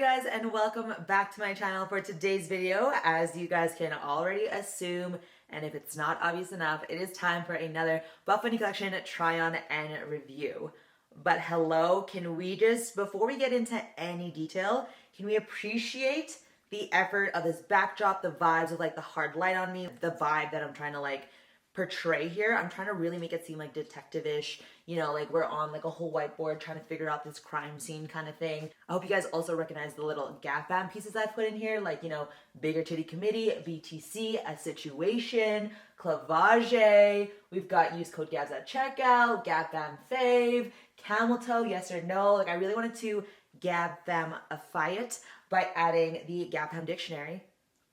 guys, and welcome back to my channel for today's video. As you guys can already assume, and if it's not obvious enough, it is time for another Buffbunny collection try on and review. But hello, can we just, before we get into any detail, can we appreciate the effort of this backdrop, the vibes of like the hard light on me, the vibe that I'm trying to like portray here. I'm trying to really make it seem like detective-ish, you know, like we're on like a whole whiteboard trying to figure out this crime scene kind of thing. I hope you guys also recognize the little gap band pieces I put in here, like, you know, bigger titty committee, BTC, a situation, clavage. We've got use code GABS at checkout, gap band fave, camel toe, yes or no. Like I really wanted to gab them a fight by adding the gap band dictionary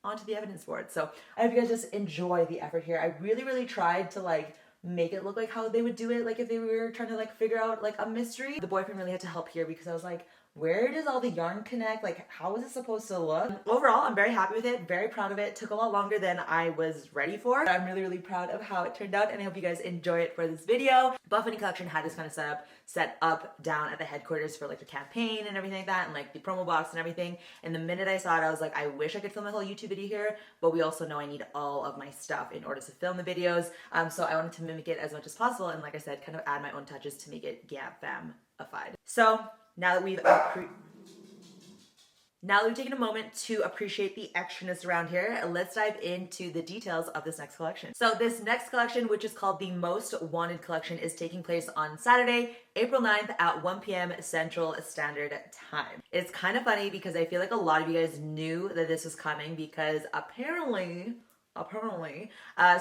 onto the evidence board. So I hope you guys just enjoy the effort here. I really tried to like make it look like how they would do it, like if they were trying to like figure out like a mystery. The boyfriend really had to help here because I was like, where does all the yarn connect? Like, how is it supposed to look? Overall, I'm very happy with it, very proud of it. Took a lot longer than I was ready for. I'm really proud of how it turned out, and I hope you guys enjoy it for this video. Buffbunny collection had this kind of set up down at the headquarters for like the campaign and everything like that, and like the promo box and everything. And the minute I saw it, I was like, I wish I could film a whole YouTube video here, but we also know I need all of my stuff in order to film the videos. So I wanted to mimic it as much as possible, and like I said, kind of add my own touches to make it gab-fam-ified. So now that we've taken a moment to appreciate the extraness around here, let's dive into the details of this next collection. So this next collection, which is called the Most Wanted collection, is taking place on Saturday, April 9th at 1 p.m. Central Standard Time. It's kind of funny because I feel like a lot of you guys knew that this was coming because apparently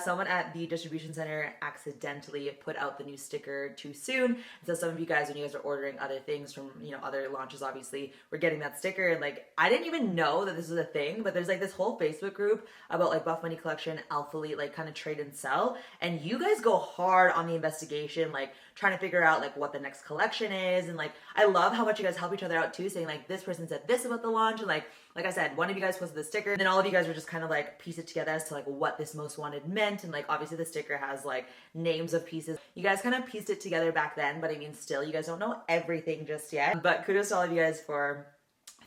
someone at the distribution center accidentally put out the new sticker too soon. So some of you guys, when you guys are ordering other things from, you know, other launches, obviously, we're getting that sticker. And like, I didn't even know that this was a thing, but there's like this whole Facebook group about like Buffbunny collection, Alpha Elite, like kind of trade and sell. And you guys go hard on the investigation, like trying to figure out like what the next collection is. And like, I love how much you guys help each other out too, saying like, this person said this about the launch. And like I said, one of you guys posted the sticker, and then all of you guys were just kind of like piece it together as to like what this most wanted meant. And like obviously the sticker has like names of pieces. You guys kind of pieced it together back then, but I mean still, you guys don't know everything just yet. But kudos to all of you guys for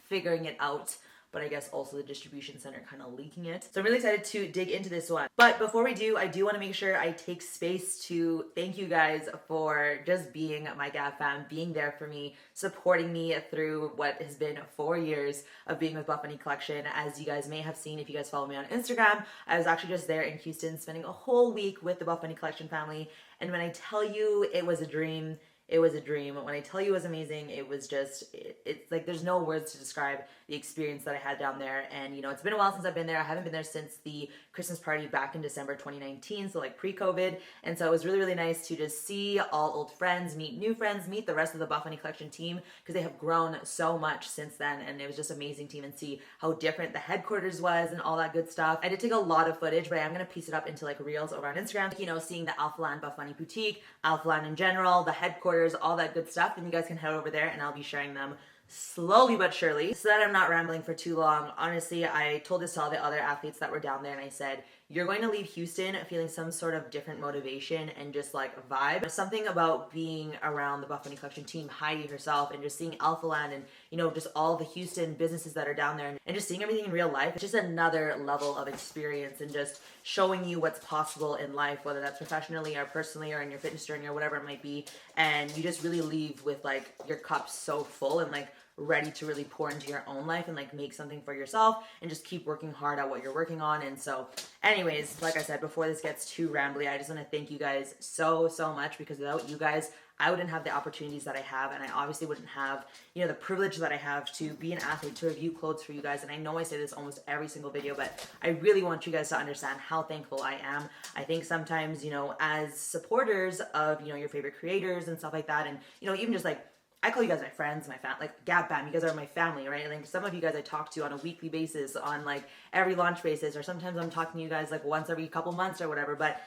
figuring it out. But I guess also the distribution center kind of leaking it. So I'm really excited to dig into this one. But before we do, I do want to make sure I take space to thank you guys for just being my Gab fam, being there for me, supporting me through what has been 4 years of being with Buffbunny collection. As you guys may have seen, if you guys follow me on Instagram, I was actually just there in Houston spending a whole week with the Buffbunny collection family. And when I tell you it was a dream, it was a dream. When I tell you it was amazing, it was just, it's like there's no words to describe the experience that I had down there. And you know, it's been a while since I've been there. I haven't been there since the Christmas party back in December 2019, so like pre-COVID. And so it was really nice to just see all old friends, meet new friends, meet the rest of the Buffbunny collection team, because they have grown so much since then. And it was just amazing team, and see how different the headquarters was and all that good stuff. I did take a lot of footage, but I am going to piece it up into like reels over on Instagram. You know, seeing the Alphaland Buffbunny boutique, Alphaland in general, the headquarters, all that good stuff, then you guys can head over there and I'll be sharing them slowly but surely. So that I'm not rambling for too long, honestly, I told this to all the other athletes that were down there, and I said, you're going to leave Houston feeling some sort of different motivation and just like a vibe. Something about being around the Buffbunny collection team, Heidi herself, and just seeing Alphaland and, you know, just all the Houston businesses that are down there, and just seeing everything in real life. It's just another level of experience and just showing you what's possible in life, whether that's professionally or personally or in your fitness journey or whatever it might be. And you just really leave with like your cup so full and like ready to really pour into your own life and like make something for yourself and just keep working hard at what you're working on. And so anyways, like I said, before this gets too rambly, I just want to thank you guys so much, because without you guys, I wouldn't have the opportunities that I have, and I obviously wouldn't have, you know, the privilege that I have to be an athlete, to review clothes for you guys. And I know I say this almost every single video, but I really want you guys to understand how thankful I am. I think sometimes, you know, as supporters of, you know, your favorite creators and stuff like that, and, you know, even just like, I call you guys my friends, my family, like Gab Bam, you guys are my family, right? Like some of you guys I talk to on a weekly basis, on like every launch basis, or sometimes I'm talking to you guys like once every couple months or whatever. But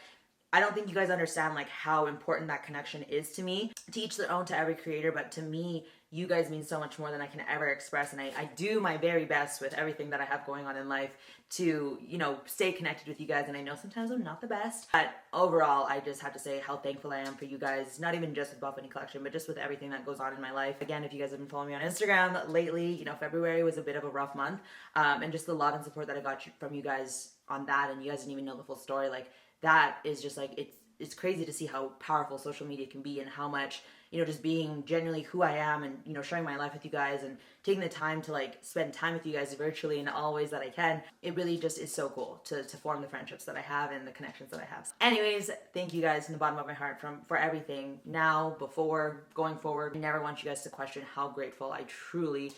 I don't think you guys understand like how important that connection is to me. To each their own, to every creator, but to me, you guys mean so much more than I can ever express. And I do my very best with everything that I have going on in life to, you know, stay connected with you guys. And I know sometimes I'm not the best, but overall, I just have to say how thankful I am for you guys, not even just with Buffbunny collection, but just with everything that goes on in my life. Again, if you guys have been following me on Instagram lately, you know, February was a bit of a rough month. And just the love and support that I got from you guys on that, and you guys didn't even know the full story, like that is just like, it's crazy to see how powerful social media can be and how much, you know, just being genuinely who I am and, you know, sharing my life with you guys and taking the time to like spend time with you guys virtually in all ways that I can. It really just is so cool to form the friendships that I have and the connections that I have. Anyways, thank you guys from the bottom of my heart for everything now, before, going forward. I never want you guys to question how grateful I truly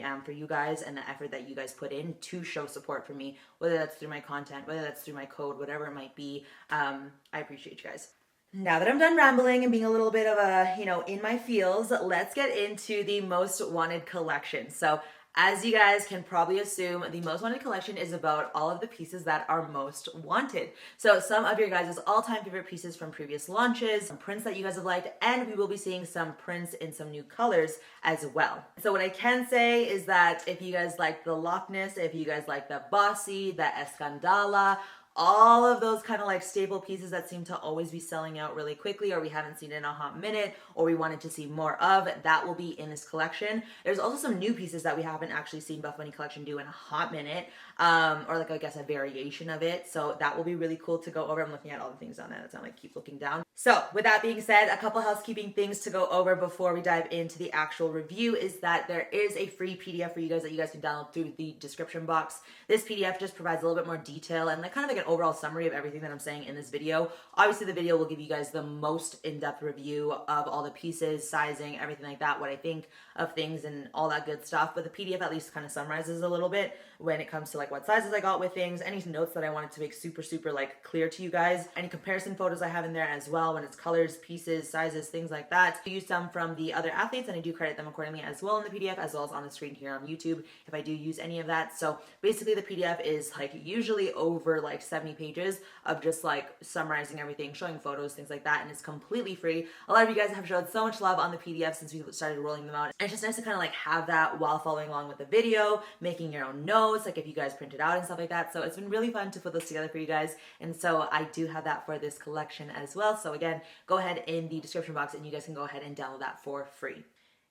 am for you guys and the effort that you guys put in to show support for me, whether that's through my content, whether that's through my code, whatever it might be. I appreciate you guys. Now that I'm done rambling and being a little bit of a, you know, in my feels, let's get into the most wanted collection. So as you guys can probably assume, the most wanted collection is about all of the pieces that are most wanted. So some of your guys' all-time favorite pieces from previous launches, some prints that you guys have liked, and we will be seeing some prints in some new colors as well. So what I can say is that if you guys like the Lochness, if you guys like the Bossy, the Escandala, all of those kind of like staple pieces that seem to always be selling out really quickly, or we haven't seen in a hot minute, or we wanted to see more of, that will be in this collection. There's also some new pieces that we haven't actually seen Buffbunny collection do in a hot minute, or like I guess a variation of it. So that will be really cool to go over. I'm looking at all the things on there. That's not like keep looking down. So with that being said, a couple housekeeping things to go over before we dive into the actual review is that there is a free PDF for you guys that you guys can download through the description box. This PDF just provides a little bit more detail and like kind of like an overall summary of everything that I'm saying in this video. Obviously the video will give you guys the most in-depth review of all the pieces, sizing, everything like that, what I think of things and all that good stuff. But the PDF at least kind of summarizes a little bit when it comes to like what sizes I got with things, any notes that I wanted to make super like clear to you guys, any comparison photos I have in there as well when it's colors, pieces, sizes, things like that. I use some from the other athletes and I do credit them accordingly as well in the PDF, as well as on the screen here on YouTube if I do use any of that. So basically the PDF is like usually over like 70 pages of just like summarizing everything, showing photos, things like that, and it's completely free. A lot of you guys have showed so much love on the PDF since we started rolling them out. And it's just nice to kind of like have that while following along with the video, making your own notes, like if you guys print it out and stuff like that. So it's been really fun to put this together for you guys. And so I do have that for this collection as well. So again, go ahead in the description box and you guys can go ahead and download that for free.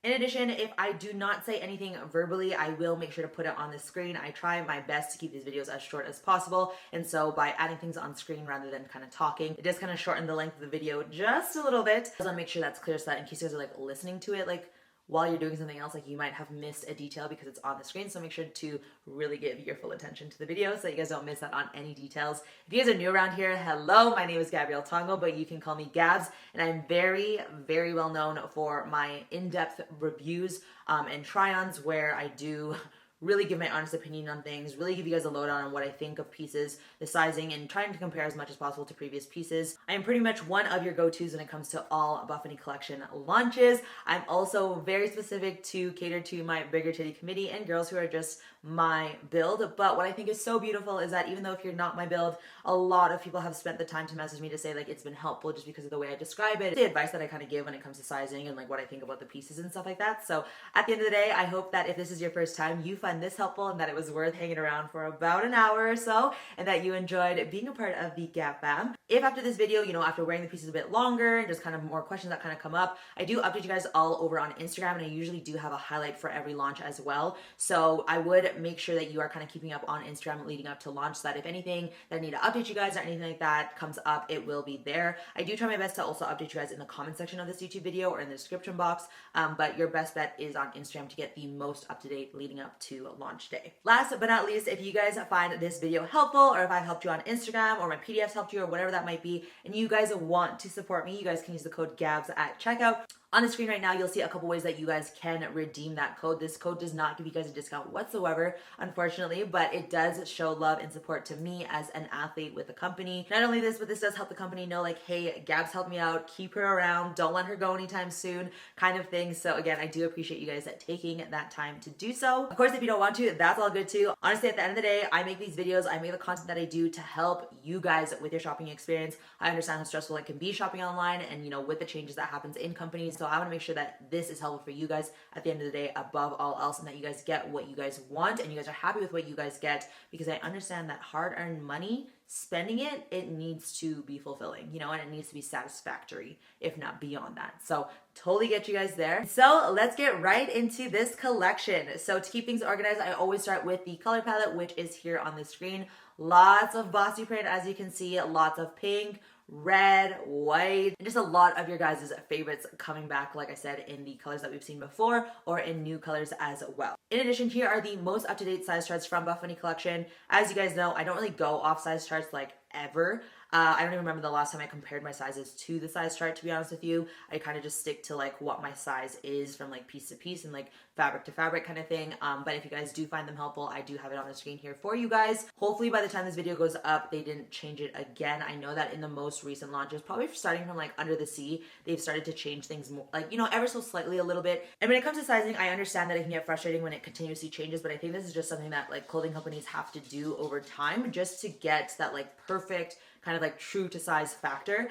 In addition, if I do not say anything verbally, I will make sure to put it on the screen. I try my best to keep these videos as short as possible. And so by adding things on screen rather than kind of talking, it does kind of shorten the length of the video just a little bit. I want to make sure that's clear so that in case you guys are like listening to it, like while you're doing something else, like you might have missed a detail because it's on the screen. So make sure to really give your full attention to the video so that you guys don't miss out on any details. If you guys are new around here, hello, my name is Gabrielle Tongo, but you can call me Gabs. And I'm very well known for my in-depth reviews and try-ons where I do really give my honest opinion on things, really give you guys a lowdown on what I think of pieces, the sizing, and trying to compare as much as possible to previous pieces. I am pretty much one of your go-tos when it comes to all Buffbunny collection launches. I'm also very specific to cater to my bigger titty committee and girls who are just my build. But what I think is so beautiful is that even though if you're not my build, a lot of people have spent the time to message me to say like it's been helpful just because of the way I describe it, the advice that I kind of give when it comes to sizing and like what I think about the pieces and stuff like that. So at the end of the day, I hope that if this is your first time, you find this helpful and that it was worth hanging around for about an hour or so and that you enjoyed being a part of the Gap Fam. If after this video, you know, after wearing the pieces a bit longer and just kind of more questions that kind of come up, I do update you guys all over on Instagram and I usually do have a highlight for every launch as well. So I would make sure that you are kind of keeping up on Instagram leading up to launch so that if anything that I need to update you guys or anything like that comes up, it will be there. I do try my best to also update you guys in the comment section of this YouTube video or in the description box, but your best bet is on Instagram to get the most up-to-date leading up to launch day. Last but not least, if you guys find this video helpful or if I've helped you on Instagram or my PDFs helped you or whatever that might be, and you guys want to support me, you guys can use the code GABS at checkout. On the screen right now, you'll see a couple ways that you guys can redeem that code. This code does not give you guys a discount whatsoever, unfortunately, but it does show love and support to me as an athlete with the company. Not only this, but this does help the company know like, hey, Gab's helped me out, keep her around, don't let her go anytime soon, kind of thing. So again, I do appreciate you guys taking that time to do so. Of course, if you don't want to, that's all good too. Honestly, at the end of the day, I make these videos, I make the content that I do to help you guys with your shopping experience. I understand how stressful it can be shopping online and, you know, with the changes that happens in companies. So I want to make sure that this is helpful for you guys at the end of the day above all else, and that you guys get what you guys want and you guys are happy with what you guys get, because I understand that hard-earned money, spending it needs to be fulfilling, you know, and it needs to be satisfactory, if not beyond that. So totally get you guys there. So let's get right into this collection. So to keep things organized, I always start with the color palette, which is here on the screen. Lots of bossy print, as you can see, lots of pink, red, white, and just a lot of your guys' favorites coming back, like I said, in the colors that we've seen before or in new colors as well. In addition, here are the most up-to-date size charts from Buffbunny collection. As you guys know, I don't really go off size charts like ever. I don't even remember the last time I compared my sizes to the size chart, to be honest with you. I kind of just stick to like what my size is from like piece to piece and like fabric to fabric kind of thing. But if you guys do find them helpful, I do have it on the screen here for you guys. Hopefully by the time this video goes up, they didn't change it again. I know that in the most recent launches, probably starting from like Under the Sea, they've started to change things more, like, you know, ever so slightly a little bit. And when it comes to sizing, I understand that it can get frustrating when it continuously changes, but I think this is just something that like clothing companies have to do over time just to get that like perfect kind of like true to size factor.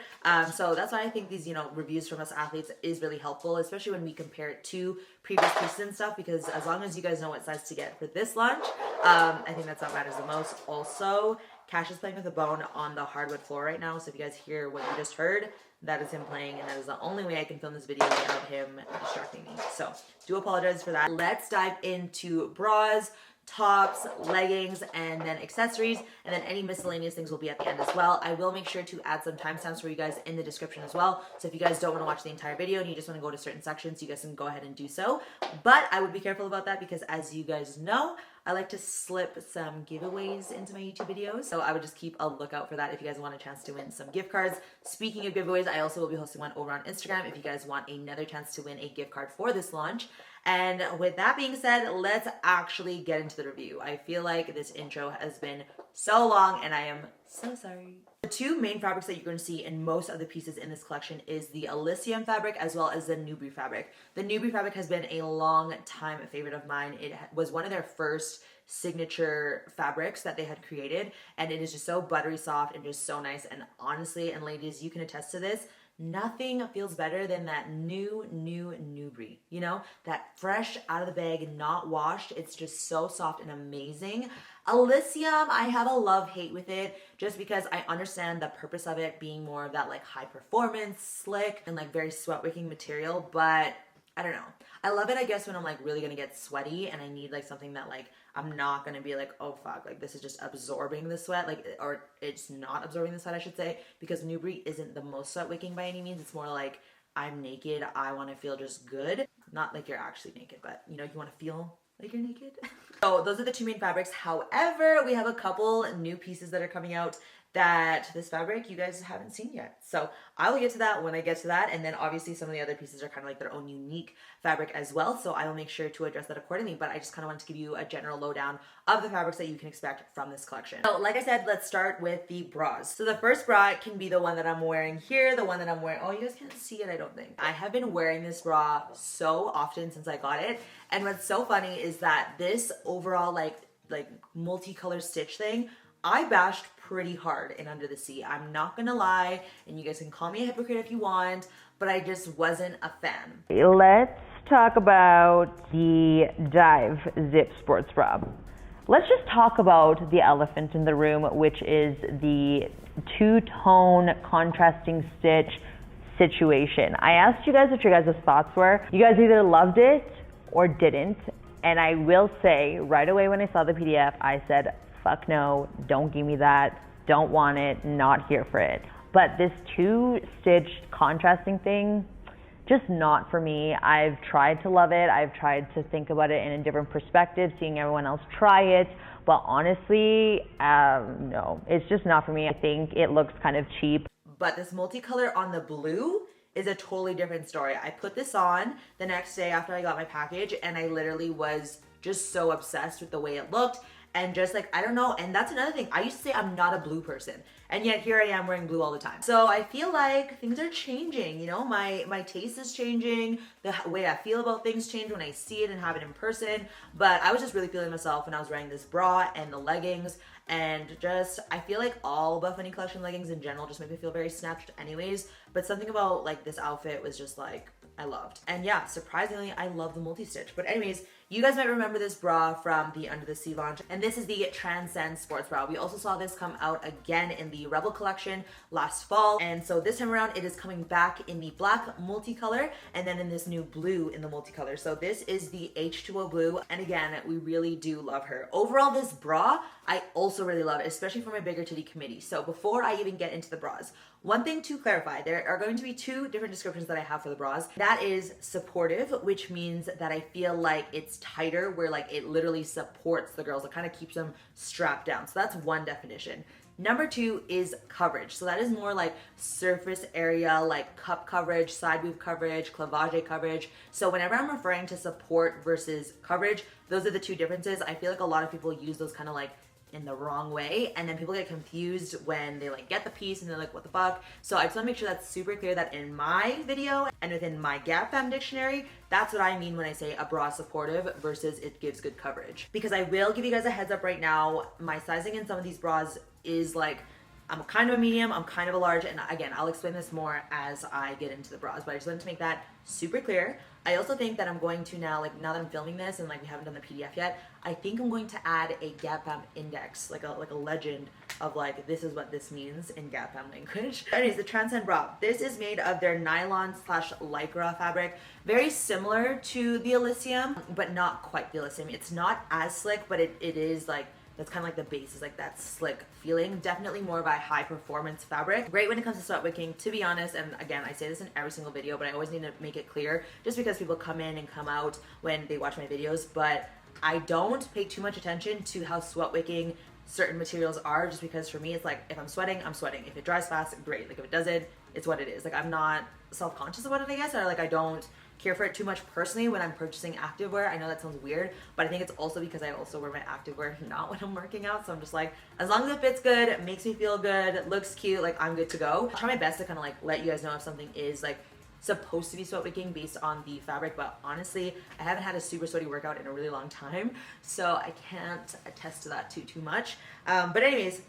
So that's why I think these, you know, reviews from us athletes is really helpful, especially when we compare it to previous pieces and stuff, because as long as you guys know what size to get for this launch, I think that's what matters the most. Also, Cash is playing with a bone on the hardwood floor right now. So if you guys hear what you just heard, that is him playing, and that is the only way I can film this video without him distracting me. So do apologize for that. Let's dive into bras, tops, leggings, and then accessories, and then any miscellaneous things will be at the end as well. I will make sure to add some timestamps for you guys in the description as well. So if you guys don't want to watch the entire video and you just want to go to certain sections, you guys can go ahead and do so. But I would be careful about that because, as you guys know, I like to slip some giveaways into my YouTube videos. So I would just keep a lookout for that if you guys want a chance to win some gift cards. Speaking of giveaways, I also will be hosting one over on Instagram if you guys want another chance to win a gift card for this launch. And with that being said, let's actually get into the review. I feel like this intro has been so long and I am so sorry. The two main fabrics that you're going to see in most of the pieces in this collection is the Elysium fabric as well as the Nubri fabric. The Nubri fabric has been a long time favorite of mine. It was one of their first signature fabrics that they had created, and it is just so buttery soft and just so nice. And honestly, and ladies, you can attest to this, nothing feels better than that new Nubri, you know, that fresh out of the bag, not washed. It's just so soft and amazing. Elysium, I have a love-hate with it just because I understand the purpose of it being more of that like high performance, slick, and like very sweat-wicking material, but I don't know. I love it, I guess, when I'm like really gonna get sweaty and I need like something that like I'm not gonna be like, oh fuck, like this is just absorbing the sweat, like, or it's not absorbing the sweat, I should say, because Nubri isn't the most sweat wicking by any means. It's more like I'm naked, I want to feel just good, not like you're actually naked, but you know, you want to feel like you're naked. So those are the two main fabrics. However, we have a couple new pieces that are coming out that this fabric you guys haven't seen yet. So I will get to that when I get to that. And then obviously some of the other pieces are kind of like their own unique fabric as well. So I will make sure to address that accordingly. But I just kind of wanted to give you a general lowdown of the fabrics that you can expect from this collection. So like I said, let's start with the bras. So the first bra can be the one that I'm wearing here, the one that I'm wearing. Oh, you guys can't see it, I don't think. I have been wearing this bra so often since I got it. And what's so funny is that this overall like multicolored stitch thing, I bashed pretty hard in Under the Sea. I'm not gonna lie, and you guys can call me a hypocrite if you want, but I just wasn't a fan. Let's talk about the Dive Zip Sports Bra. Let's just talk about the elephant in the room, which is the two-tone contrasting stitch situation. I asked you guys what your guys' thoughts were. You guys either loved it or didn't, and I will say right away when I saw the PDF, I said, fuck no, don't give me that, don't want it, not here for it. But this two-stitch contrasting thing, just not for me. I've tried to love it, I've tried to think about it in a different perspective, seeing everyone else try it, but honestly, no, it's just not for me. I think it looks kind of cheap. But this multicolor on the blue is a totally different story. I put this on the next day after I got my package, and I literally was just so obsessed with the way it looked. And just like, I don't know. And that's another thing. I used to say I'm not a blue person. And yet here I am wearing blue all the time. So I feel like things are changing, you know, my taste is changing. The way I feel about things change when I see it and have it in person. But I was just really feeling myself when I was wearing this bra and the leggings. And just, I feel like all Buffbunny collection leggings in general just make me feel very snatched anyways. But something about like this outfit was just like, I loved. And yeah, surprisingly, I love the multi-stitch. But anyways, you guys might remember this bra from the Under the Sea launch, and this is the Transcend Sports Bra. We also saw this come out again in the Rebel collection last fall, and so this time around it is coming back in the black multicolor and then in this new blue in the multicolor. So this is the H2O blue, and again, we really do love her. Overall, this bra, I also really love it, especially for my bigger titty committee. So before I even get into the bras, one thing to clarify, there are going to be two different descriptions that I have for the bras. That is supportive, which means that I feel like it's tighter, where like it literally supports the girls. It kind of keeps them strapped down. So that's one definition. Number two is coverage. So that is more like surface area, like cup coverage, side boob coverage, clavage coverage. So whenever I'm referring to support versus coverage, those are the two differences. I feel like a lot of people use those kind of like in the wrong way, and then people get confused when they like get the piece and they're like, what the fuck? So I just want to make sure that's super clear that in my video and within my Gap Fam dictionary, that's what I mean when I say a bra supportive versus it gives good coverage. Because I will give you guys a heads up right now, my sizing in some of these bras is like, I'm kind of a medium, I'm kind of a large, and again, I'll explain this more as I get into the bras, but I just wanted to make that super clear. I also think that I'm going to now that I'm filming this and like we haven't done the PDF yet, I think I'm going to add a Gap Fam index, like a legend of like, this is what this means in Gap Fam language. Anyways, the Transcend Bra. This is made of their nylon / lycra fabric. Very similar to the Elysium, but not quite the Elysium. It's not as slick, but it is like, that's kind of like the base, is like that slick feeling. Definitely more of a high performance fabric. Great when it comes to sweat wicking, to be honest. And again, I say this in every single video, but I always need to make it clear just because people come in and come out when they watch my videos. But I don't pay too much attention to how sweat wicking certain materials are, just because for me, it's like, if I'm sweating, I'm sweating. If it dries fast, great. Like if it doesn't, it's what it is. Like I'm not self-conscious about it, I guess, or like I don't care for it too much personally when I'm purchasing activewear. I know that sounds weird, but I think it's also because I also wear my activewear not when I'm working out. So I'm just like, as long as it fits good, it makes me feel good, looks cute, like I'm good to go. I try my best to kind of like let you guys know if something is like supposed to be sweat wicking based on the fabric, but honestly, I haven't had a super sweaty workout in a really long time, so I can't attest to that too much. But anyways,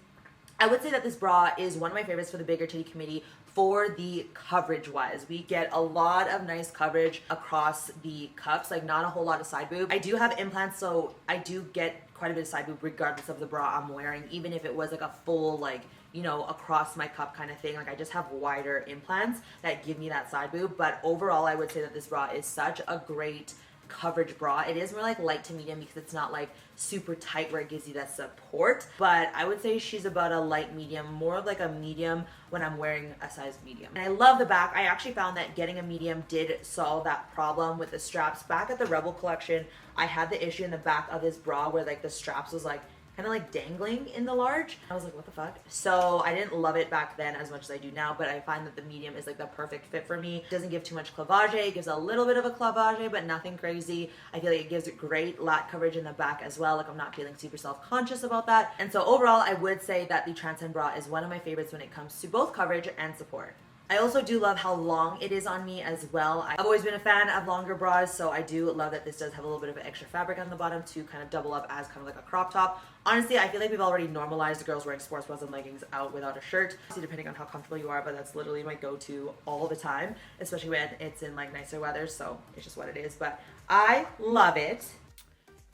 I would say that this bra is one of my favorites for the bigger titty committee. For the coverage wise, we get a lot of nice coverage across the cups, like not a whole lot of side boob. I do have implants, so I do get quite a bit of side boob regardless of the bra I'm wearing, even if it was like a full, like, you know, across my cup kind of thing. Like I just have wider implants that give me that side boob. But overall, I would say that this bra is such a great coverage bra. It is more like light to medium because it's not like super tight where it gives you that support, but I would say she's about a light medium, more of like a medium when I'm wearing a size medium. And I love the back. I actually found that getting a medium did solve that problem with the straps. Back at the Rebel collection, I had the issue in the back of this bra where like the straps was like kind of like dangling in the large. I was like, what the fuck? So I didn't love it back then as much as I do now, but I find that the medium is like the perfect fit for me. It doesn't give too much clavage. It gives a little bit of a clavage, but nothing crazy. I feel like it gives great lat coverage in the back as well. Like I'm not feeling super self-conscious about that. And so overall, I would say that the Transcend Bra is one of my favorites when it comes to both coverage and support. I also do love how long it is on me as well. I've always been a fan of longer bras, so I do love that this does have a little bit of extra fabric on the bottom to kind of double up as kind of like a crop top. Honestly, I feel like we've already normalized girls wearing sports bras and leggings out without a shirt, depending on how comfortable you are, but that's literally my go-to all the time, especially when it's in like nicer weather, so it's just what it is, but I love it.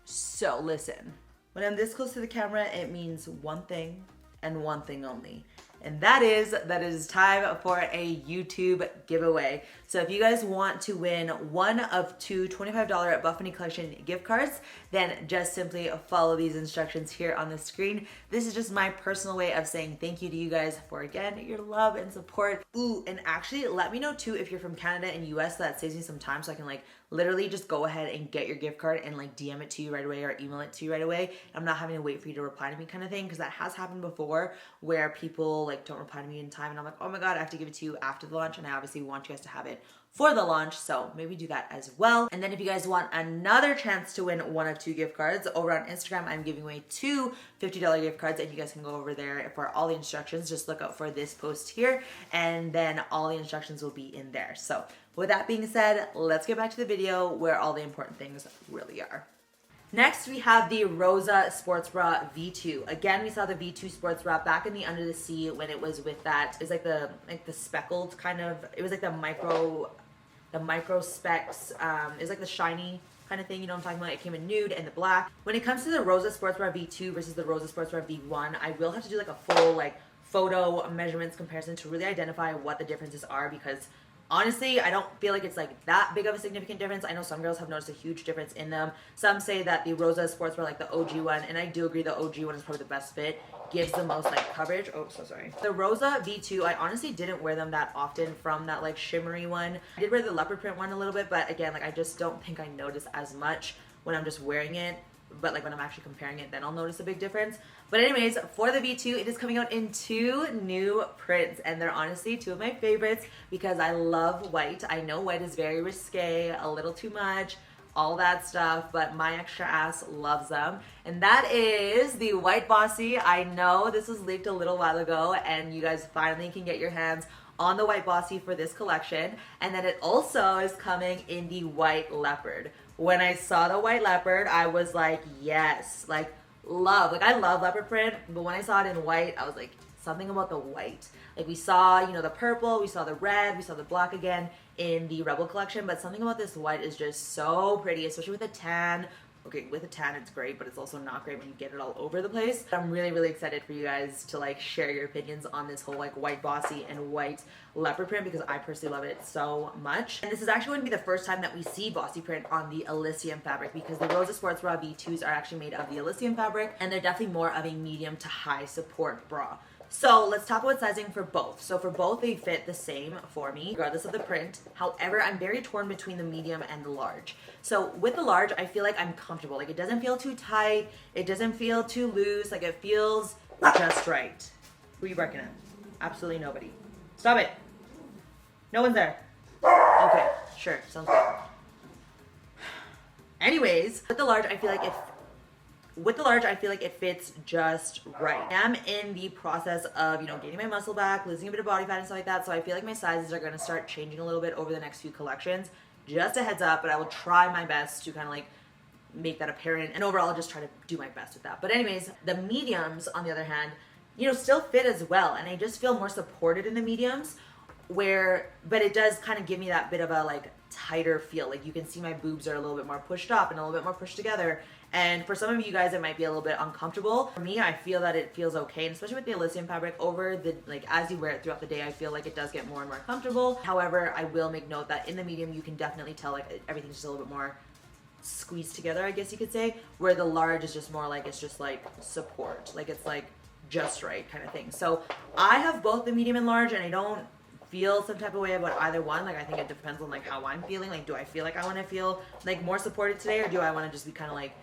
So listen, when I'm this close to the camera, it means one thing and one thing only. And that is it is time for a YouTube giveaway. So if you guys want to win one of two $25 Buffbunny collection gift cards, then just simply follow these instructions here on the screen. This is just my personal way of saying thank you to you guys for, again, your love and support. Ooh, and actually let me know too if you're from Canada and US, so that saves me some time so I can like literally just go ahead and get your gift card and like DM it to you right away or email it to you right away. I'm not having to wait for you to reply to me kind of thing, because that has happened before where people like don't reply to me in time and I'm like, oh my God, I have to give it to you after the launch, and I obviously want you guys to have it for the launch, so maybe do that as well. And then if you guys want another chance to win one of 2 gift cards, over on Instagram, I'm giving away 2 $50 gift cards, and you guys can go over there for all the instructions. Just look out for this post here, and then all the instructions will be in there. So with that being said, let's get back to the video where all the important things really are. Next, we have the Rosa Sports Bra V2. Again, we saw the V2 Sports Bra back in the Under the Sea when it was with that. It's like the speckled kind of. It was like the micro specs. It's like the shiny kind of thing. You know what I'm talking about? It came in nude and the black. When it comes to the Rosa Sports Bra V2 versus the Rosa Sports Bra V1, I will have to do like a full like photo measurements comparison to really identify what the differences are, because honestly, I don't feel like it's like that big of a significant difference. I know some girls have noticed a huge difference in them. Some say that the Rosa Sports Bra, like the OG one, and I do agree the OG one is probably the best fit, gives the most like coverage. Oh, so sorry. The Rosa V2, I honestly didn't wear them that often from that like shimmery one. I did wear the leopard print one a little bit, but again, like I just don't think I notice as much when I'm just wearing it. But like when I'm actually comparing it, then I'll notice a big difference. But anyways, for the V2, it is coming out in 2 new prints, and they're honestly 2 of my favorites because I love white. I know white is very risque, a little too much, all that stuff, but my extra ass loves them. And that is the White Bossy. I know this was leaked a little while ago, and you guys finally can get your hands on the White Bossy for this collection. And then it also is coming in the White Leopard. When I saw the White Leopard, I was like, yes, like love. Like I love leopard print, but when I saw it in white, I was like, something about the white. Like we saw, you know, the purple, we saw the red, we saw the black again in the Rebel collection, but something about this white is just so pretty, especially with a tan. Okay, with a tan it's great, but it's also not great when you get it all over the place. I'm really, really excited for you guys to like share your opinions on this whole like white bossy and white leopard print, because I personally love it so much. And this is actually going to be the first time that we see bossy print on the Elysium fabric, because the Rosa Sports Bra V2s are actually made of the Elysium fabric, and they're definitely more of a medium to high support bra. So let's talk about sizing for both. So for both, they fit the same for me, regardless of the print. However, I'm very torn between the medium and the large. So with the large, I feel like I'm comfortable. Like it doesn't feel too tight. It doesn't feel too loose. Like it feels just right. Who are you barking at? Absolutely nobody. Stop it. No one's there. Okay, sure, sounds good. Anyways, with the large, I feel like it fits just right. I'm in the process of, you know, gaining my muscle back, losing a bit of body fat and stuff like that, so I feel like my sizes are going to start changing a little bit over the next few collections. Just a heads up, but I will try my best to kind of like make that apparent, and overall just try to do my best with that. But anyways, the mediums, on the other hand, you know, still fit as well, and I just feel more supported in the mediums, but it does kind of give me that bit of a like tighter feel. Like you can see my boobs are a little bit more pushed up and a little bit more pushed together. And for some of you guys, it might be a little bit uncomfortable. For me, I feel that it feels okay, and especially with the Elysium fabric, over the, like, as you wear it throughout the day, I feel like it does get more and more comfortable. However, I will make note that in the medium, you can definitely tell, like, everything's just a little bit more squeezed together, I guess you could say, where the large is just more like, it's just, like, support. Like, it's, like, just right kind of thing. So, I have both the medium and large, and I don't feel some type of way about either one. Like I think it depends on like how I'm feeling. Like do I feel like I want to feel like more supported today, or do I want to just be kind of like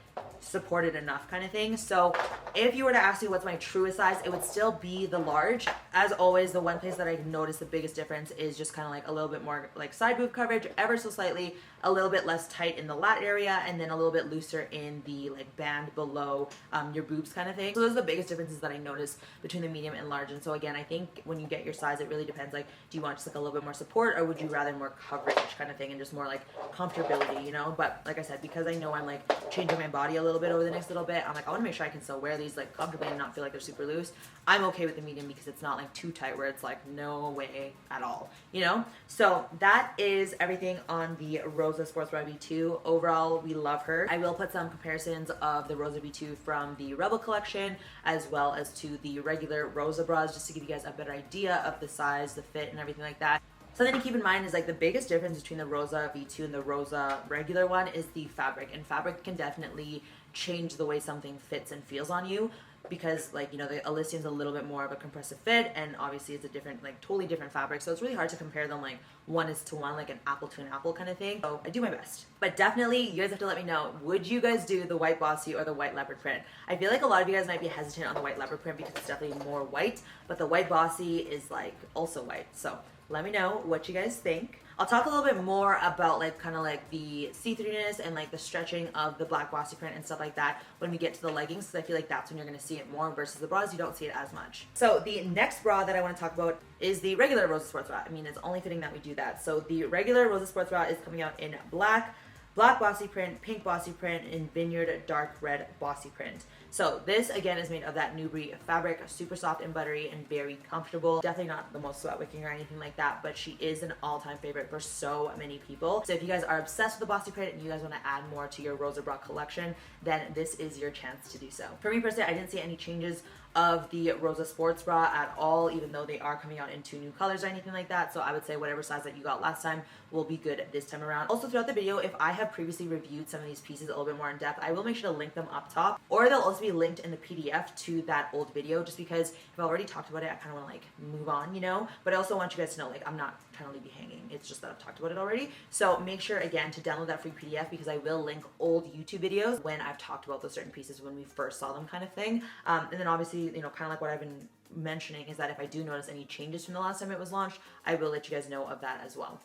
supported enough kind of thing? So if you were to ask me what's my truest size, it would still be the large. As always, the one place that I noticed the biggest difference is just kind of like a little bit more like side boob coverage, ever so slightly, a little bit less tight in the lat area, and then a little bit looser in the like band below your boobs kind of thing. So those are the biggest differences that I noticed between the medium and large. And so again, I think when you get your size, it really depends. Like, do you want just like a little bit more support, or would you rather more coverage kind of thing and just more like comfortability, you know? But like I said, because I know I'm like changing my body a little bit over the next little bit, I'm like, I want to make sure I can still wear these like comfortably and not feel like they're super loose. I'm okay with the medium because it's not like too tight where it's like no way at all, you know? So that is everything on the Rosa Sports Bra V2. Overall, we love her. I will put some comparisons of the Rosa V2 from the Rebel collection as well as to the regular Rosa bras, just to give you guys a better idea of the size, the fit, and everything like that. Something to keep in mind is like the biggest difference between the Rosa V2 and the Rosa regular one is the fabric, and fabric can definitely change the way something fits and feels on you, because like, you know, the Elysium's a little bit more of a compressive fit, and obviously it's a different, like totally different fabric, so it's really hard to compare them like one is to one, like an apple to an apple kind of thing. So I do my best, but definitely you guys have to let me know, would you guys do the white bossy or the white leopard print? I feel like a lot of you guys might be hesitant on the white leopard print because it's definitely more white, but the white bossy is like also white. So let me know what you guys think. I'll talk a little bit more about like kind of like the see-throughness and like the stretching of the black bossy print and stuff like that when we get to the leggings, because I feel like that's when you're going to see it more versus the bras, you don't see it as much. So the next bra that I want to talk about is the regular Rosa Sports Bra. I mean, it's only fitting that we do that. So the regular Rosa Sports Bra is coming out in black bossy print, pink bossy print, and vineyard dark red bossy print. So this again is made of that Nubri fabric, super soft and buttery and very comfortable. Definitely not the most sweat wicking or anything like that, but she is an all-time favorite for so many people. So if you guys are obsessed with the bossy print and you guys want to add more to your Rosa Bra collection, then this is your chance to do so. For me personally, I didn't see any changes of the Rosa Sports Bra at all, even though they are coming out in 2 new colors or anything like that. So I would say whatever size that you got last time will be good this time around. Also throughout the video, if I have previously reviewed some of these pieces a little bit more in depth, I will make sure to link them up top, or they'll also be linked in the PDF to that old video, just because if I already talked about it, I kind of want to like move on, you know, but I also want you guys to know, like, I'm not trying to leave you hanging. It's just that I've talked about it already. So make sure again to download that free PDF, because I will link old YouTube videos when I've talked about those certain pieces when we first saw them kind of thing. And then obviously, you know, kind of like what I've been mentioning is that if I do notice any changes from the last time it was launched, I will let you guys know of that as well.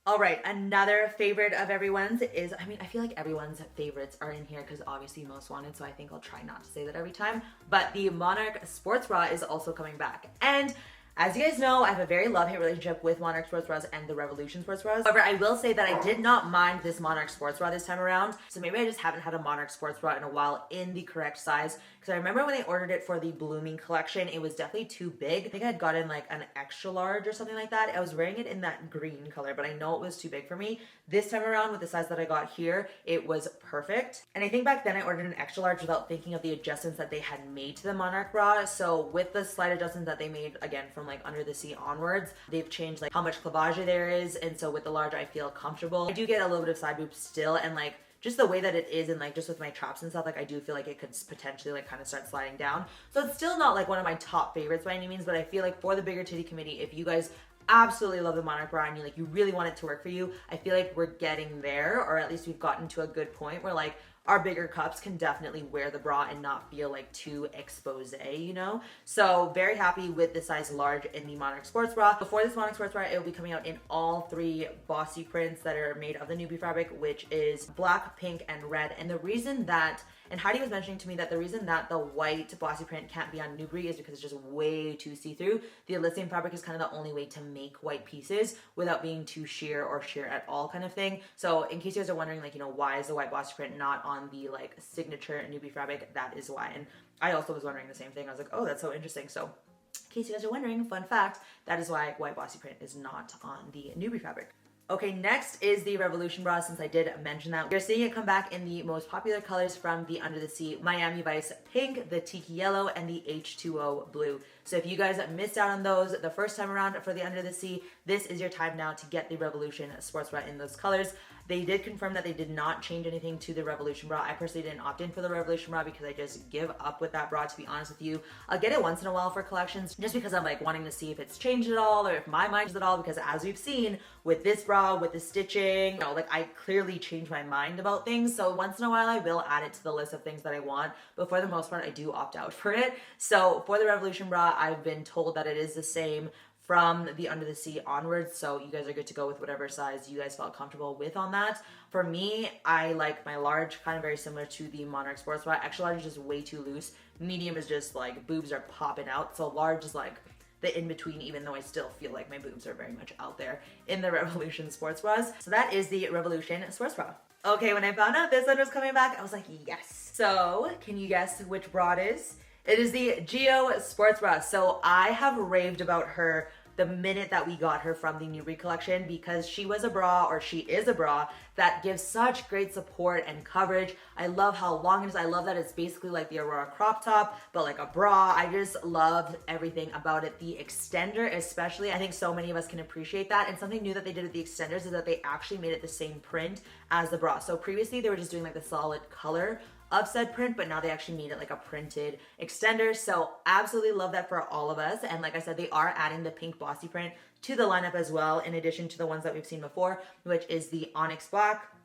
All right, another favorite of everyone's is, I mean, I feel like everyone's favorites are in here because obviously most wanted, so I think I'll try not to say that every time, but the Monarch Sports Bra is also coming back. And as you guys know, I have a very love-hate relationship with Monarch Sports Bras and the Revolution Sports Bras. However, I will say that I did not mind this Monarch Sports Bra this time around. So maybe I just haven't had a Monarch Sports Bra in a while in the correct size. Because I remember when I ordered it for the Blooming collection, it was definitely too big. I think I had gotten like an extra large or something like that. I was wearing it in that green color, but I know it was too big for me. This time around with the size that I got here, it was perfect. And I think back then I ordered an extra large without thinking of the adjustments that they had made to the Monarch Bra. So with the slight adjustments that they made, again, from like under the sea onwards, they've changed like how much clavage there is. And so with the large, I feel comfortable. I do get a little bit of side boob still, and like just the way that it is, and like just with my traps and stuff, like I do feel like it could potentially like kind of start sliding down. So it's still not like one of my top favorites by any means, but I feel like for the bigger titty committee, if you guys absolutely love the Monarch Bra and you really want it to work for you, I feel like we're getting there, or at least we've gotten to a good point where like our bigger cups can definitely wear the bra and not feel like too expose, you know? So very happy with the size large in the Monarch Sports Bra. Before this Monarch Sports Bra, it will be coming out in all 3 bossy prints that are made of the Nubie fabric, which is black, pink, and red. And the reason that, and Heidi was mentioning to me that the reason that the white bossy print can't be on Nubri is because it's just way too see-through. The Elysium fabric is kind of the only way to make white pieces without being too sheer or sheer at all kind of thing. So in case you guys are wondering, like, you know, why is the white bossy print not on the like signature Nubie fabric, that is why. And I also was wondering the same thing. I was like, oh, that's so interesting. So in case you guys are wondering, fun fact, that is why white bossy print is not on the Nubie fabric. Okay, next is the Revolution Bra, since I did mention that. You're seeing it come back in the most popular colors from the Under the Sea Miami Vice pink, the tiki yellow, and the H2O blue. So if you guys missed out on those the first time around for the Under the Sea, this is your time now to get the Revolution Sports Bra in those colors. They did confirm that they did not change anything to the Revolution Bra. I personally didn't opt in for the Revolution Bra because I just give up with that bra, to be honest with you. I'll get it once in a while for collections just because I'm like wanting to see if it's changed at all or if my mind is at all, because as we've seen with this bra, with the stitching, you know, like I clearly change my mind about things. So once in a while I will add it to the list of things that I want, but for the most part I do opt out for it. So for the Revolution Bra, I've been told that it is the same from the Under the Sea onwards, so you guys are good to go with whatever size you guys felt comfortable with on that. For me, I like my large kind of very similar to the Monarch Sports Bra. Extra large is just way too loose. Medium is just like boobs are popping out, so large is like the in-between, even though I still feel like my boobs are very much out there in the Revolution Sports Bras. So that is the Revolution Sports Bra. Okay, when I found out this one was coming back, I was like, yes. So can you guess which bra it is? It is the Geo Sports Bra. So I have raved about her the minute that we got her from the Newbury collection, because she was a bra, or she is a bra, that gives such great support and coverage. I love how long it is. I love that it's basically like the Aurora crop top, but like a bra. I just love everything about it. The extender especially, I think so many of us can appreciate that. And something new that they did with the extenders is that they actually made it the same print as the bra. So previously they were just doing like the solid color of said print, but now they actually made it like a printed extender. So absolutely love that for all of us. And like I said, they are adding the pink bossy print to the lineup as well, in addition to the ones that we've seen before, which is the onyx black,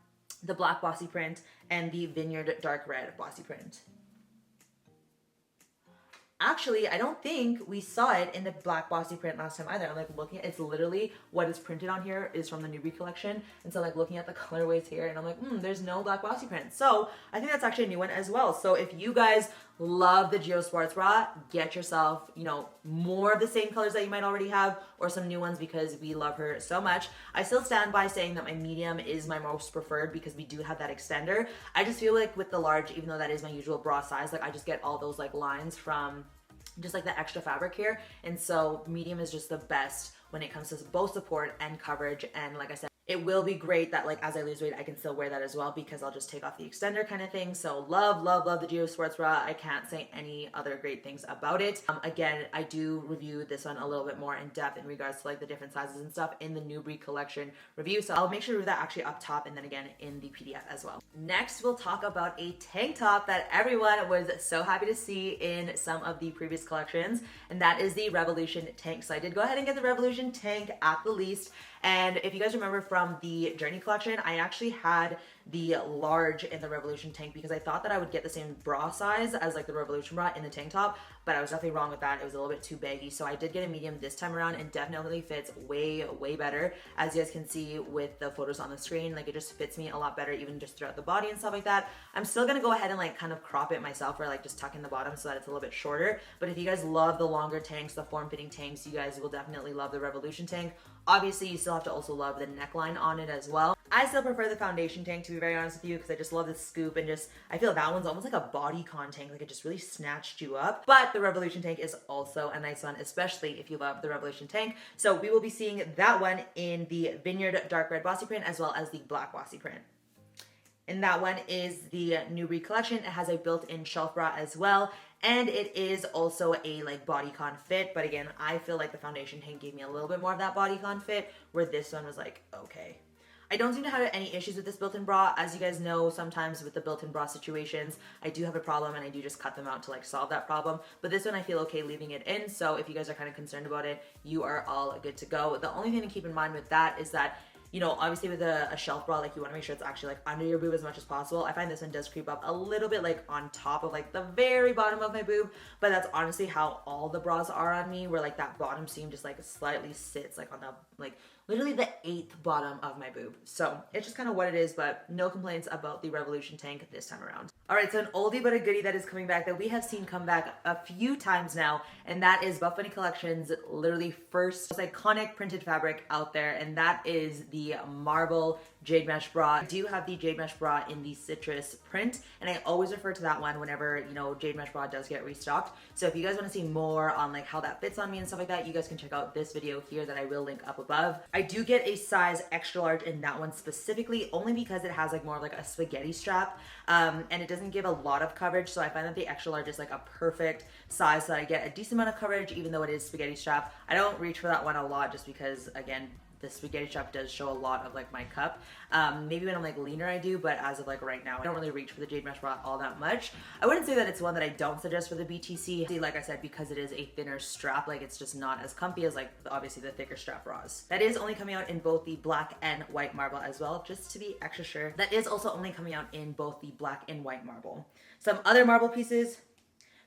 the black bossy print, and the vineyard dark red bossy print. Actually, I don't think we saw it in the black bossy print last time either. I'm like looking, it's literally what is printed on here is from the newbie collection. And so like looking at the colorways here and I'm like, there's no black bossy print. So I think that's actually a new one as well. So if you guys love the Geo Sports Bra, get yourself, more of the same colors that you might already have or some new ones because we love her so much. I still stand by saying that my medium is my most preferred because we do have that extender. I just feel like with the large, even though that is my usual bra size, like I just get all those like lines from just like the extra fabric here. And so medium is just the best when it comes to both support and coverage. And like I said, it will be great that like as I lose weight, I can still wear that as well because I'll just take off the extender kind of thing. So love the Geo Sports Bra. I can't say any other great things about it. Again, I do review this one a little bit more in depth in regards to like the different sizes and stuff in the newbie collection review. So I'll make sure to do that actually up top and then again in the PDF as well. Next, we'll talk about a tank top that everyone was so happy to see in some of the previous collections, and that is the Revolution tank. So I did go ahead and get the Revolution tank at the least. And if you guys remember from the Journey collection, I actually had the large in the Revolution tank because I thought that I would get the same bra size as like the Revolution bra in the tank top, but I was definitely wrong with that. It was a little bit too baggy. So I did get a medium this time around and definitely fits way better. As you guys can see with the photos on the screen, like it just fits me a lot better even just throughout the body and stuff like that. I'm still gonna go ahead and like kind of crop it myself or like just tuck in the bottom so that it's a little bit shorter. But if you guys love the longer tanks, the form-fitting tanks, you guys will definitely love the Revolution tank. Obviously, you still have to also love the neckline on it as well. I still prefer the foundation tank, to be very honest with you, because I just love the scoop and just, I feel that one's almost like a bodycon tank, like it just really snatched you up. But the Revolution tank is also a nice one, especially if you love the Revolution tank. So we will be seeing that one in the Vineyard dark red bossy print as well as the black bossy print. And that one is the newbie collection. It has a built-in shelf bra as well. And it is also a like bodycon fit. But again, I feel like the foundation tank gave me a little bit more of that bodycon fit where this one was like, okay. I don't seem to have any issues with this built-in bra. As you guys know, sometimes with the built-in bra situations, I do have a problem and I do just cut them out to like solve that problem. But this one I feel okay leaving it in. So if you guys are kind of concerned about it, you are all good to go. The only thing to keep in mind with that is that obviously with a shelf bra, like you want to make sure it's actually like under your boob as much as possible. I find this one does creep up a little bit like on top of like the very bottom of my boob, but that's honestly how all the bras are on me, where like that bottom seam just like slightly sits like on the like literally the 8th bottom of my boob. So it's just kind of what it is, but no complaints about the Revolution tank this time around. All right, so an oldie but a goodie that is coming back that we have seen come back a few times now, and that is Buffbunny Collection's literally first iconic printed fabric out there, and that is the marble Jade Mesh Bra. I do have the Jade Mesh Bra in the citrus print, and I always refer to that one whenever, Jade Mesh Bra does get restocked. So if you guys want to see more on like how that fits on me and stuff like that, you guys can check out this video here that I will link up above. I do get a size extra large in that one specifically, only because it has like more of like a spaghetti strap, and it doesn't give a lot of coverage. So I find that the extra large is like a perfect size so that I get a decent amount of coverage, even though it is spaghetti strap. I don't reach for that one a lot just because, again, the spaghetti strap does show a lot of like my cup. Maybe when I'm like leaner I do, but as of like right now, I don't really reach for the Jade Mesh Bra all that much. I wouldn't say that it's one that I don't suggest for the BTC. Like I said, because it is a thinner strap, like it's just not as comfy as like obviously the thicker strap bras. That is only coming out in both the black and white marble as well, just to be extra sure. That is also only coming out in both the black and white marble. Some other marble pieces.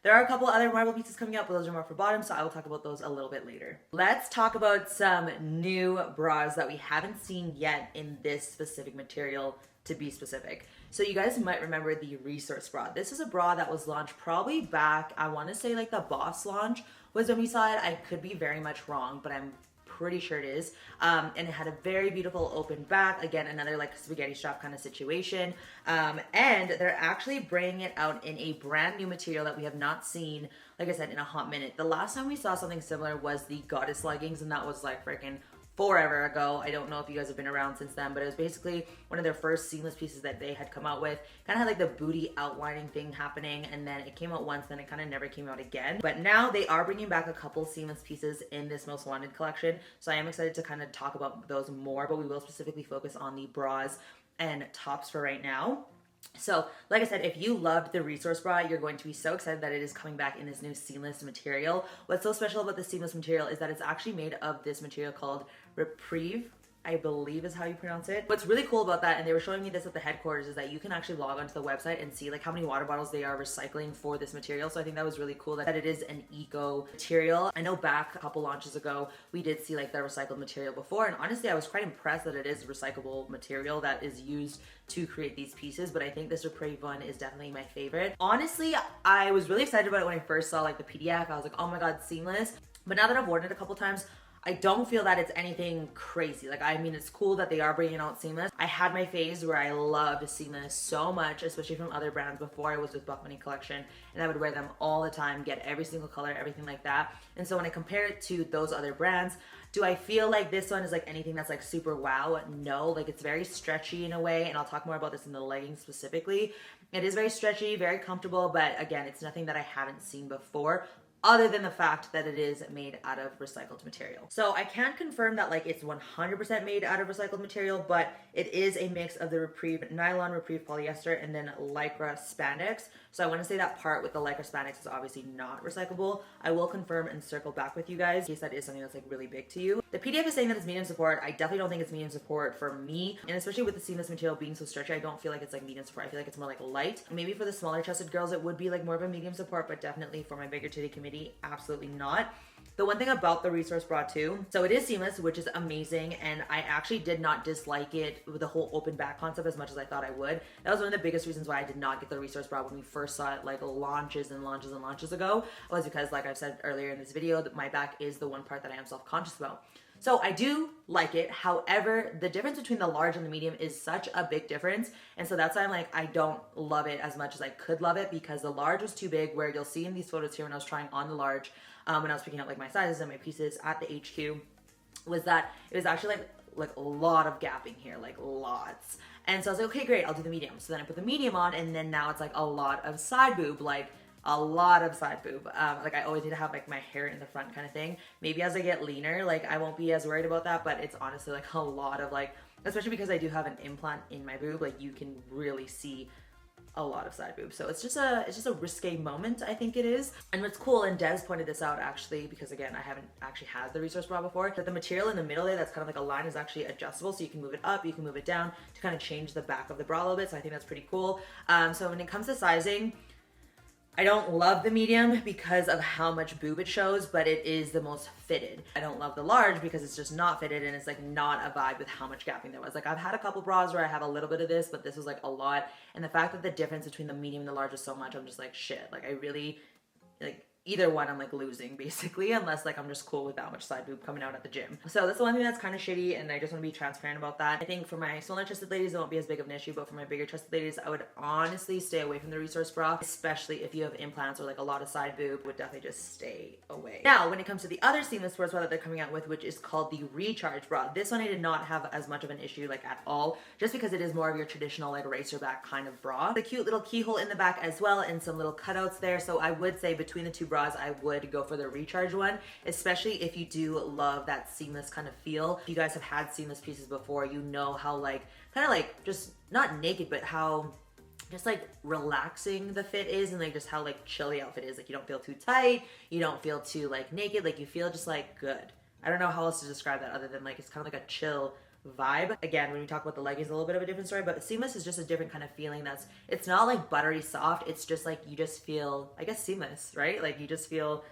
There are a couple other marble pieces coming out, but those are more for bottom, so I will talk about those a little bit later. Let's talk about some new bras that we haven't seen yet in this specific material, to be specific. So you guys might remember the Resource Bra. This is a bra that was launched probably back, I want to say like the Boss launch was when we saw it. I could be very much wrong, but I'm pretty sure it is. And it had a very beautiful open back. Again, another like spaghetti strap kind of situation. And they're actually bringing it out in a brand new material that we have not seen, like I said, in a hot minute. The last time we saw something similar was the Goddess leggings, and that was like freaking forever ago. I don't know if you guys have been around since then, but it was basically one of their first seamless pieces that they had come out with. Kind of had like the booty outlining thing happening, and then it came out once, then it kind of never came out again. But now they are bringing back a couple seamless pieces in this most wanted collection, so I am excited to kind of talk about those more, but we will specifically focus on the bras and tops for right now. So, like I said, if you loved the Resource Bra, you're going to be so excited that it is coming back in this new seamless material. What's so special about the seamless material is that it's actually made of this material called Reprieve, I believe is how you pronounce it. What's really cool about that, and they were showing me this at the headquarters, is that you can actually log onto the website and see like how many water bottles they are recycling for this material. So I think that was really cool that it is an eco material. I know back a couple launches ago, we did see like the recycled material before, and honestly, I was quite impressed that it is recyclable material that is used to create these pieces, but I think this Reprieve one is definitely my favorite. Honestly, I was really excited about it when I first saw like the PDF. I was like, oh my God, seamless. But now that I've worn it a couple times, I don't feel that it's anything crazy. Like, I mean, it's cool that they are bringing out seamless. I had my phase where I loved seamless so much, especially from other brands before I was with Buffbunny collection, and I would wear them all the time, get every single color, everything like that. And so when I compare it to those other brands, do I feel like this one is like anything that's like super wow? No, like it's very stretchy in a way, and I'll talk more about this in the leggings specifically. It is very stretchy, very comfortable, but again, it's nothing that I haven't seen before, other than the fact that it is made out of recycled material. So I can't confirm that like it's 100% made out of recycled material, but it is a mix of the Reprieve nylon, Reprieve polyester, and then Lycra spandex. So I want to say that part with the Lycra spandex is obviously not recyclable. I will confirm and circle back with you guys in case that is something that's like really big to you. The PDF is saying that it's medium support. I definitely don't think it's medium support for me, and especially with the seamless material being so stretchy, I don't feel like it's like medium support. I feel like it's more like light. Maybe for the smaller chested girls it would be like more of a medium support, but definitely for my bigger titty committee, absolutely not. The one thing about the Resource Bra too, so it is seamless, which is amazing, and I actually did not dislike it with the whole open back concept as much as I thought I would. That was one of the biggest reasons why I did not get the Resource Bra when we first saw it like launches ago, was because, like I've said earlier in this video, that my back is the one part that I am self-conscious about. So I do like it. However, the difference between the large and the medium is such a big difference. And so that's why I'm like, I don't love it as much as I could love it, because the large was too big, where you'll see in these photos here when I was trying on the large, when I was picking out like my sizes and my pieces at the HQ, was that it was actually like a lot of gapping here, like lots. And so I was like, okay, great, I'll do the medium. So then I put the medium on, and then now it's like a lot of side boob, like a lot of side boob. Like I always need to have like my hair in the front kind of thing. Maybe as I get leaner, like I won't be as worried about that, but it's honestly like a lot of like, especially because I do have an implant in my boob, like you can really see a lot of side boob. So it's just a risque moment, I think it is. And what's cool, and Des pointed this out actually, because again, I haven't actually had the Resource Bra before, that the material in the middle there that's kind of like a line is actually adjustable, so you can move it up, you can move it down to kind of change the back of the bra a little bit. So I think that's pretty cool. So when it comes to sizing, I don't love the medium because of how much boob it shows, but it is the most fitted. I don't love the large because it's just not fitted, and it's like not a vibe with how much gapping there was. Like I've had a couple bras where I have a little bit of this, but this was like a lot. And the fact that the difference between the medium and the large is so much, I'm just like, shit, like I really, like either one I'm like losing basically, unless like I'm just cool with that much side boob coming out at the gym. So that's the one thing that's kind of shitty, and I just want to be transparent about that. I think for my smaller chested ladies, it won't be as big of an issue, but for my bigger chested ladies, I would honestly stay away from the Resource Bra, especially if you have implants or like a lot of side boob. Would definitely just stay away. Now, when it comes to the other seamless sports bra that they're coming out with, which is called the Recharge Bra, this one I did not have as much of an issue like at all, just because it is more of your traditional like racer back kind of bra. The cute little keyhole in the back as well, and some little cutouts there. So I would say between the two bras, I would go for the Recharge one, especially if you do love that seamless kind of feel. If you guys have had seamless pieces before, you know how like kind of like just not naked, but how just like relaxing the fit is, and like just how like chill the outfit is. Like you don't feel too tight, you don't feel too like naked, like you feel just like good. I don't know how else to describe that other than like it's kind of like a chill vibe. Again, when we talk about the leggings, a little bit of a different story, but seamless is just a different kind of feeling. It's not like buttery soft, it's just like you just feel, I guess, seamless, right? Like you just feel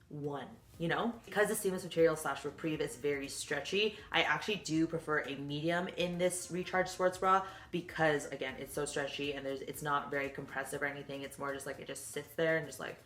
one, you know? Because the seamless material / Reprieve is very stretchy, I actually do prefer a medium in this Recharge sports bra, because again, it's so stretchy and it's not very compressive or anything. It's more just like it just sits there and just like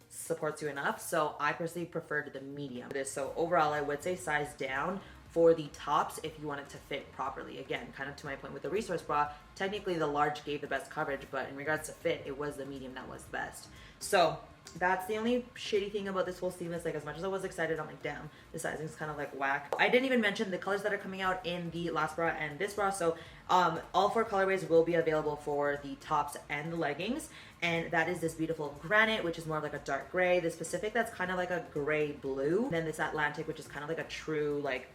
supports you enough. So I personally preferred the medium. So overall, I would say size down for the tops if you want it to fit properly. Again, kind of to my point with the Resource Bra, technically the large gave the best coverage, but in regards to fit, it was the medium that was the best. So that's the only shitty thing about this whole seamless. Like, as much as I was excited, I'm like, damn, the sizing is kind of like whack. I didn't even mention the colors that are coming out in the last bra and this bra. So all 4 colorways will be available for the tops and the leggings. And that is this beautiful granite, which is more of like a dark gray. This Pacific, that's kind of like a gray blue. And then this Atlantic, which is kind of like a true like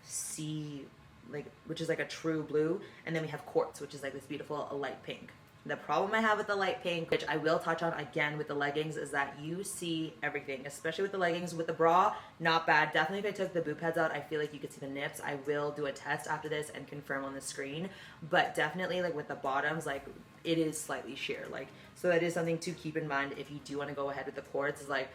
sea, like, which is like a true blue. And then we have quartz, which is like this beautiful light pink. The problem I have with the light pink, which I will touch on again with the leggings, is that you see everything, especially with the leggings. With the bra, not bad. Definitely if I took the boob pads out, I feel like you could see the nips. I will do a test after this and confirm on the screen. But definitely like with the bottoms, like it is slightly sheer. Like, so that is something to keep in mind if you do want to go ahead with the quartz. Is like,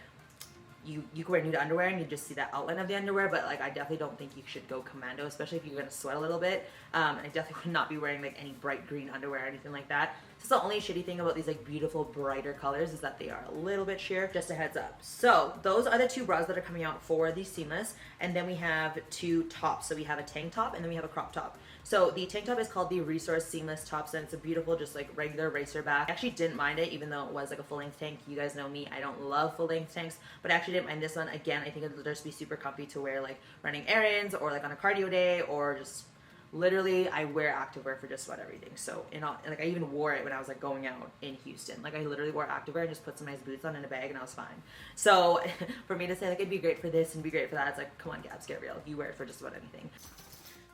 you can wear nude underwear and you just see that outline of the underwear, but like I definitely don't think you should go commando, especially if you're gonna sweat a little bit. And I definitely would not be wearing like any bright green underwear or anything like that. This is the only shitty thing about these like beautiful brighter colors, is that they are a little bit sheer. Just a heads up. So those are the 2 bras that are coming out for the seamless, and then we have 2 tops. So we have a tank top and then we have a crop top. So the tank top is called the Resource Seamless Tops, and it's a beautiful, just like regular racer back. I actually didn't mind it, even though it was like a full-length tank. You guys know me, I don't love full-length tanks, but I actually didn't mind this one. Again, I think it'll just be super comfy to wear like running errands or like on a cardio day, or just literally I wear activewear for just about everything. So like I even wore it when I was like going out in Houston. Like I literally wore activewear and just put some nice boots on in a bag and I was fine. So for me to say like it'd be great for this and be great for that, it's like, come on Gabs, get real. You wear it for just about anything.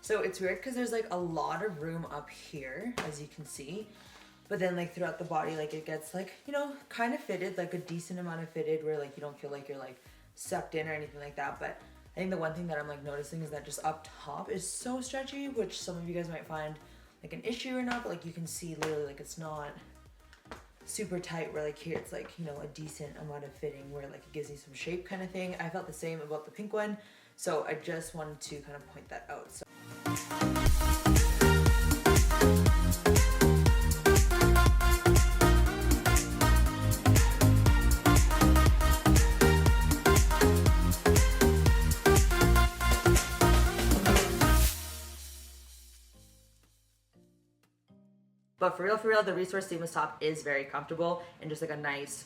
So it's weird because there's like a lot of room up here, as you can see, but then like throughout the body, like it gets like, you know, kind of fitted, like a decent amount of fitted, where like you don't feel like you're like sucked in or anything like that. But I think the one thing that I'm like noticing is that just up top is so stretchy, which some of you guys might find like an issue or not, but like you can see literally like it's not super tight, where like here it's like, you know, a decent amount of fitting where like it gives you some shape kind of thing. I felt the same about the pink one, so I just wanted to kind of point that out. So but for real, the Resource Seamless top is very comfortable and just like a nice,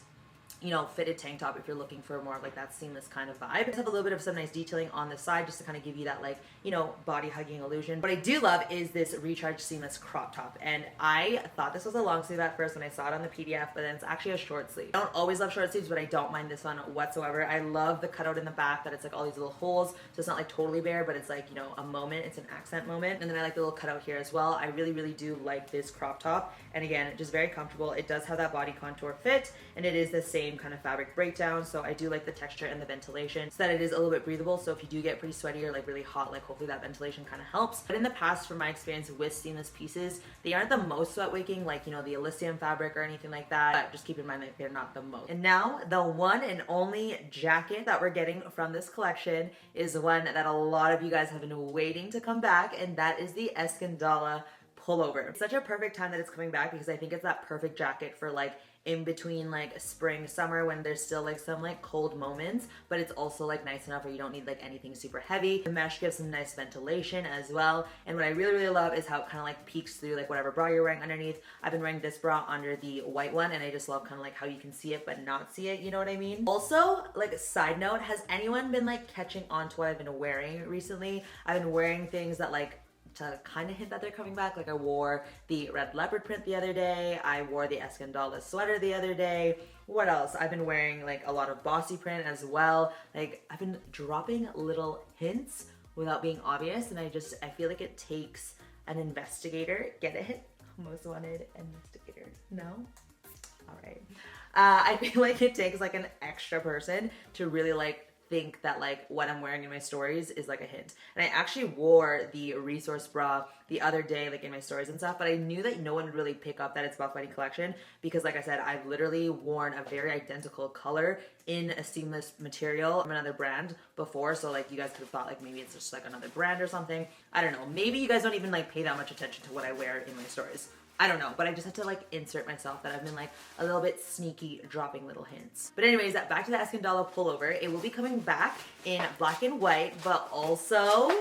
you know, fitted tank top if you're looking for more of like that seamless kind of vibe. Just have a little bit of some nice detailing on the side just to kind of give you that like, you know, body hugging illusion. What I do love is this recharge seamless crop top, and I thought this was a long sleeve at first when I saw it on the PDF, but then it's actually a short sleeve. I don't always love short sleeves, but I don't mind this one whatsoever. I love the cutout in the back, that it's like all these little holes, so it's not like totally bare, but it's like, you know, a moment, it's an accent moment. And then I like the little cutout here as well. I really do like this crop top, and again, just very comfortable. It does have that body contour fit, and it is the same kind of fabric breakdown, so I do like the texture and the ventilation, so that it is a little bit breathable. So if you do get pretty sweaty or like really hot, like hopefully that ventilation kind of helps. But in the past, from my experience with seamless pieces, they aren't the most sweat wicking, like, you know, the Elysium fabric or anything like that. But just keep in mind that they're not the most. And now the one and only jacket that we're getting from this collection is one that a lot of you guys have been waiting to come back, and that is the Escandala Pullover. It's such a perfect time that it's coming back, because I think it's that perfect jacket for like in between like spring, summer, when there's still like some like cold moments, but it's also like nice enough where you don't need like anything super heavy. The mesh gives some nice ventilation as well. And what I really love is how it kind of like peeks through like whatever bra you're wearing underneath. I've been wearing this bra under the white one, and I just love kind of like how you can see it but not see it, you know what I mean? Also, like a side note, has anyone been like catching on to what I've been wearing recently? I've been wearing things that like to kind of hint that they're coming back. Like I wore the red leopard print the other day. I wore the Escandala sweater the other day. What else? I've been wearing like a lot of bossy print as well. Like I've been dropping little hints without being obvious, and I feel like it takes an investigator. Get it? Most wanted investigator. No? All right. I feel like it takes like an extra person to really like think that like what I'm wearing in my stories is like a hint. And I actually wore the Resource Bra the other day, like in my stories and stuff, but I knew that no one would really pick up that it's Buffbunny collection, because like I said, I've literally worn a very identical color in a seamless material from another brand before. So like you guys could have thought like maybe it's just like another brand or something. I don't know. Maybe you guys don't even like pay that much attention to what I wear in my stories. I don't know, but I just had to like insert myself that I've been like a little bit sneaky dropping little hints. But anyways, back to the Escandala Pullover. It will be coming back in black and white, but also,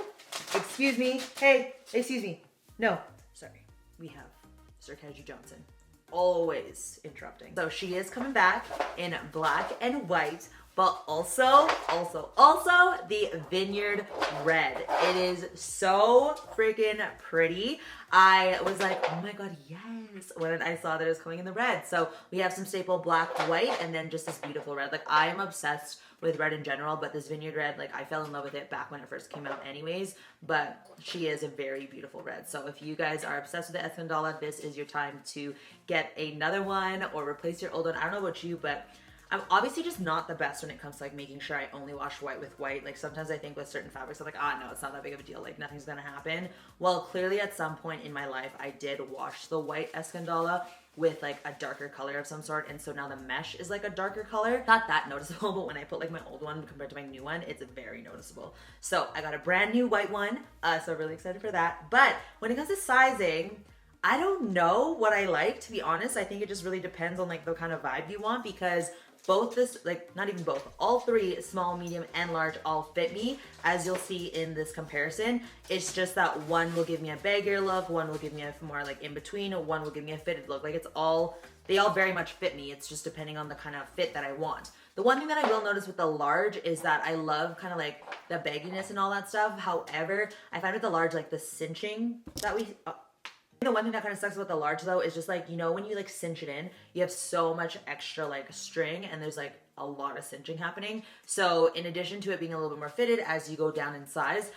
excuse me, hey, excuse me. No, sorry, we have Sir Keji Johnson always interrupting. So she is coming back in black and white, but also the Vineyard Red. It is so freaking pretty. I was like, oh my god, yes, when I saw that it was coming in the red. So we have some staple black, white, and then just this beautiful red. Like, I am obsessed with red in general, but this Vineyard Red, like, I fell in love with it back when it first came out anyways, but she is a very beautiful red. So if you guys are obsessed with the Escandala, this is your time to get another one or replace your old one. I don't know about you, but I'm obviously just not the best when it comes to like making sure I only wash white with white. Like, sometimes I think with certain fabrics, I'm like, no, it's not that big of a deal. Like, nothing's gonna happen. Well, clearly at some point in my life, I did wash the white Escandala with like a darker color of some sort, and so now the mesh is like a darker color. Not that noticeable, but when I put like my old one compared to my new one, it's very noticeable. So I got a brand new white one, so really excited for that. But when it comes to sizing, I don't know what I like, to be honest. I think it just really depends on like the kind of vibe you want, because both this, like, not even both, all three, small, medium, and large, all fit me, as you'll see in this comparison. It's just that one will give me a baggier look, one will give me a more like in between, one will give me a fitted look. Like, they all very much fit me. It's just depending on the kind of fit that I want. The one thing that I will notice with the large is that I love kind of like the bagginess and all that stuff. However, I find with the large, like the cinching that the one thing that kind of sucks about the large though is just like, you know, when you like cinch it in, you have so much extra like string, and there's like a lot of cinching happening. So in addition to it being a little bit more fitted as you go down in size,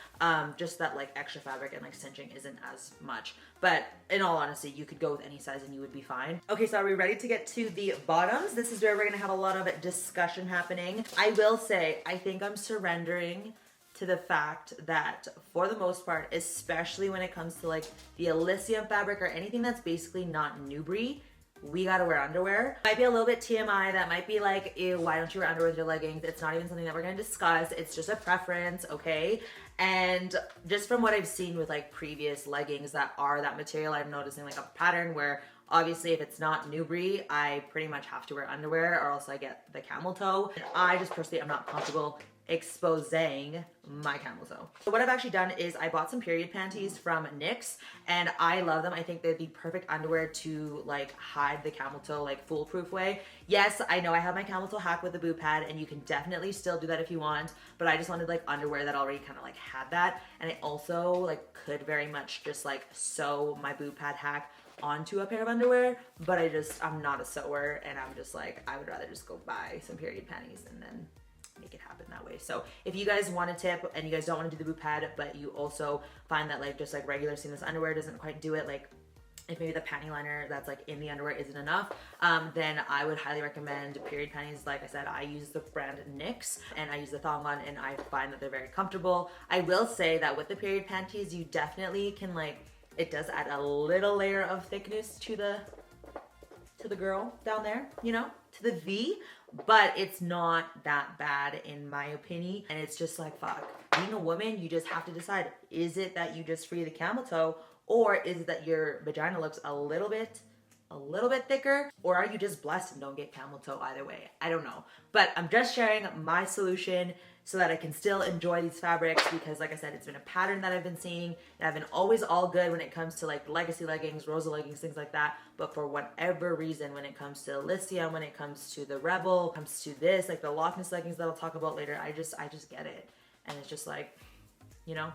just that like extra fabric and like cinching isn't as much. But in all honesty, you could go with any size and you would be fine. Okay, so are we ready to get to the bottoms? This is where we're gonna have a lot of discussion happening. I will say, I think I'm surrendering to the fact that for the most part, especially when it comes to like the Elysium fabric or anything that's basically not Nubri, we gotta wear underwear. Might be a little bit TMI, that might be like, ew, why don't you wear underwear with your leggings? It's not even something that we're gonna discuss. It's just a preference, okay? And just from what I've seen with like previous leggings that are that material, I'm noticing like a pattern where obviously if it's not Nubri, I pretty much have to wear underwear or else I get the camel toe. And I just personally am not comfortable exposing my camel toe. So what I've actually done is I bought some period panties from NYX, and I love them. I think they're the perfect underwear to like hide the camel toe like foolproof way. Yes, I know I have my camel toe hack with the boot pad, and you can definitely still do that if you want, but I just wanted like underwear that already kind of like had that. And I also like could very much just like sew my boot pad hack onto a pair of underwear, but I'm not a sewer, and I'm just like, I would rather just go buy some period panties and then make it happen that way. So if you guys want a tip and you guys don't want to do the boot pad, but you also find that like just like regular seamless underwear doesn't quite do it, like if maybe the panty liner that's like in the underwear isn't enough, then I would highly recommend period panties. Like I said, I use the brand NYX, and I use the thong one, and I find that they're very comfortable. I will say that with the period panties, you definitely can like, it does add a little layer of thickness to the girl down there, you know, to the V, but it's not that bad in my opinion. And it's just like, fuck, being a woman, you just have to decide, is it that you just free the camel toe, or is it that your vagina looks a little bit thicker, or are you just blessed and don't get camel toe? Either way, I don't know, but I'm just sharing my solution so that I can still enjoy these fabrics, because like I said, it's been a pattern that I've been seeing, and I've been always all good when it comes to like legacy leggings, Rosa leggings, things like that. But for whatever reason, when it comes to Elysium, when it comes to the Rebel, comes to this, like the Lochness leggings that I'll talk about later, I just get it. And it's just like, you know,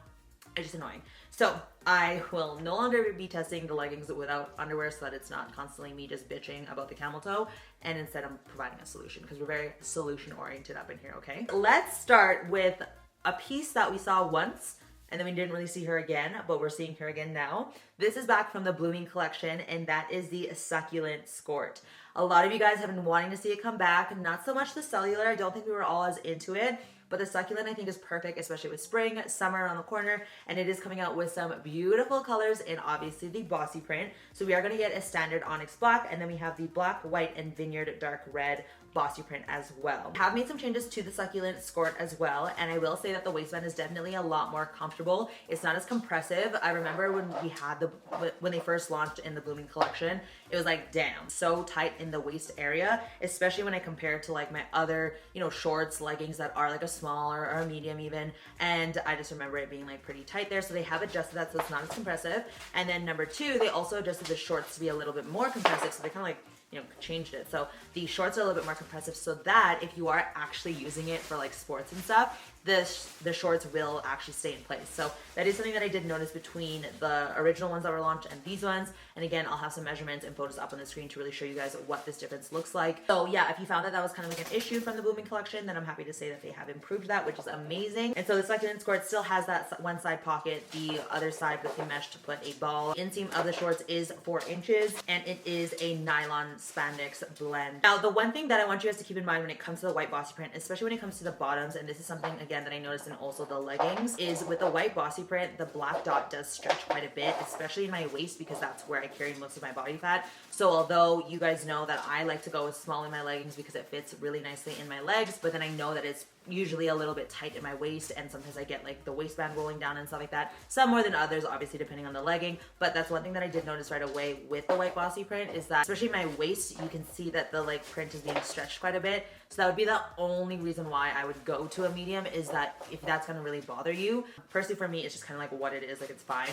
it's just annoying. So I will no longer be testing the leggings without underwear, so that it's not constantly me just bitching about the camel toe, and instead I'm providing a solution, because we're very solution oriented up in here, okay? Let's start with a piece that we saw once and then we didn't really see her again, but we're seeing her again now. This is back from the Blooming collection, and that is the Succulent Skort. A lot of you guys have been wanting to see it come back. Not so much the cellular. I don't think we were all as into it, but the Succulent I think is perfect, especially with spring, summer around the corner, and it is coming out with some beautiful colors in obviously the bossy print. So we are going to get a standard onyx black, and then we have the black, white, and vineyard dark red bossy print as well. I have made some changes to the Succulent Skort as well, and I will say that the waistband is definitely a lot more comfortable. It's not as compressive. I remember when they first launched in the Blooming collection, it was like, damn, so tight in the waist area, especially when I compare it to like my other, you know, shorts, leggings that are like a small or a medium even, and I just remember it being like pretty tight there. So they have adjusted that so it's not as compressive. And then number two, they also adjusted the shorts to be a little bit more compressive, so they kind of like, you know, changed it. So the shorts are a little bit more compressive so that if you are actually using it for like sports and stuff, the shorts will actually stay in place. So that is something that I did notice between the original ones that were launched and these ones. And again, I'll have some measurements and photos up on the screen to really show you guys what this difference looks like. So yeah, if you found that that was kind of like an issue from the Blooming collection, then I'm happy to say that they have improved that, which is amazing. And so the Succulent Skort still has that one side pocket, the other side with the mesh to put a ball. Inseam of the shorts is 4 inches, and it is a nylon spandex blend. Now, the one thing that I want you guys to keep in mind when it comes to the white bossy print, especially when it comes to the bottoms, and this is something again that I noticed in also the leggings, is with the white bossy print, the black dot does stretch quite a bit, especially in my waist, because that's where I carry most of my body fat. So although you guys know that I like to go with small in my leggings because it fits really nicely in my legs, but then I know that it's usually a little bit tight in my waist, and sometimes I get like the waistband rolling down and stuff like that. Some more than others, obviously depending on the legging, but that's one thing that I did notice right away with the white bossy print, is that especially my waist, you can see that the like print is being stretched quite a bit. So that would be the only reason why I would go to a medium, is that if that's gonna really bother you. Personally for me, it's just kind of like what it is, like it's fine.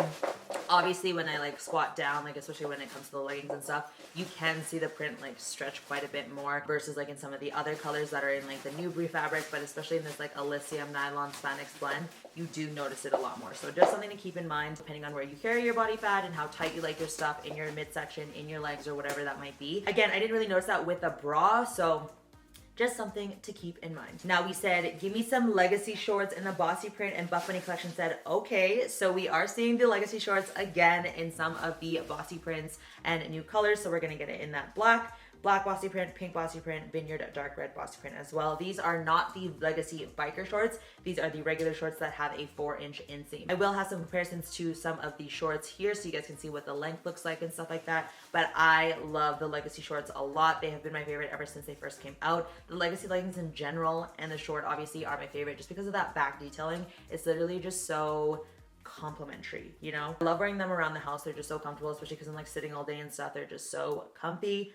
Obviously when I like squat down, like especially when it comes to the leggings and stuff, you can see the print like stretch quite a bit more versus like in some of the other colors that are in like the Newbury fabric, but especially in this like Elysium nylon spandex blend, you do notice it a lot more. So just something to keep in mind depending on where you carry your body fat and how tight you like your stuff in your midsection, in your legs, or whatever that might be. Again, I didn't really notice that with a bra, so just something to keep in mind. Now we said, give me some legacy shorts in the bossy print, and Buffbunny collection said, okay. So we are seeing the legacy shorts again in some of the bossy prints and new colors. So we're gonna get it in that black bossy print, pink bossy print, vineyard dark red bossy print as well. These are not the legacy biker shorts. These are the regular shorts that have a 4-inch inseam. I will have some comparisons to some of the shorts here so you guys can see what the length looks like and stuff like that. But I love the legacy shorts a lot. They have been my favorite ever since they first came out. The legacy leggings in general and the short obviously are my favorite just because of that back detailing. It's literally just so complimentary, you know? I love wearing them around the house. They're just so comfortable, especially because I'm like sitting all day and stuff. They're just so comfy.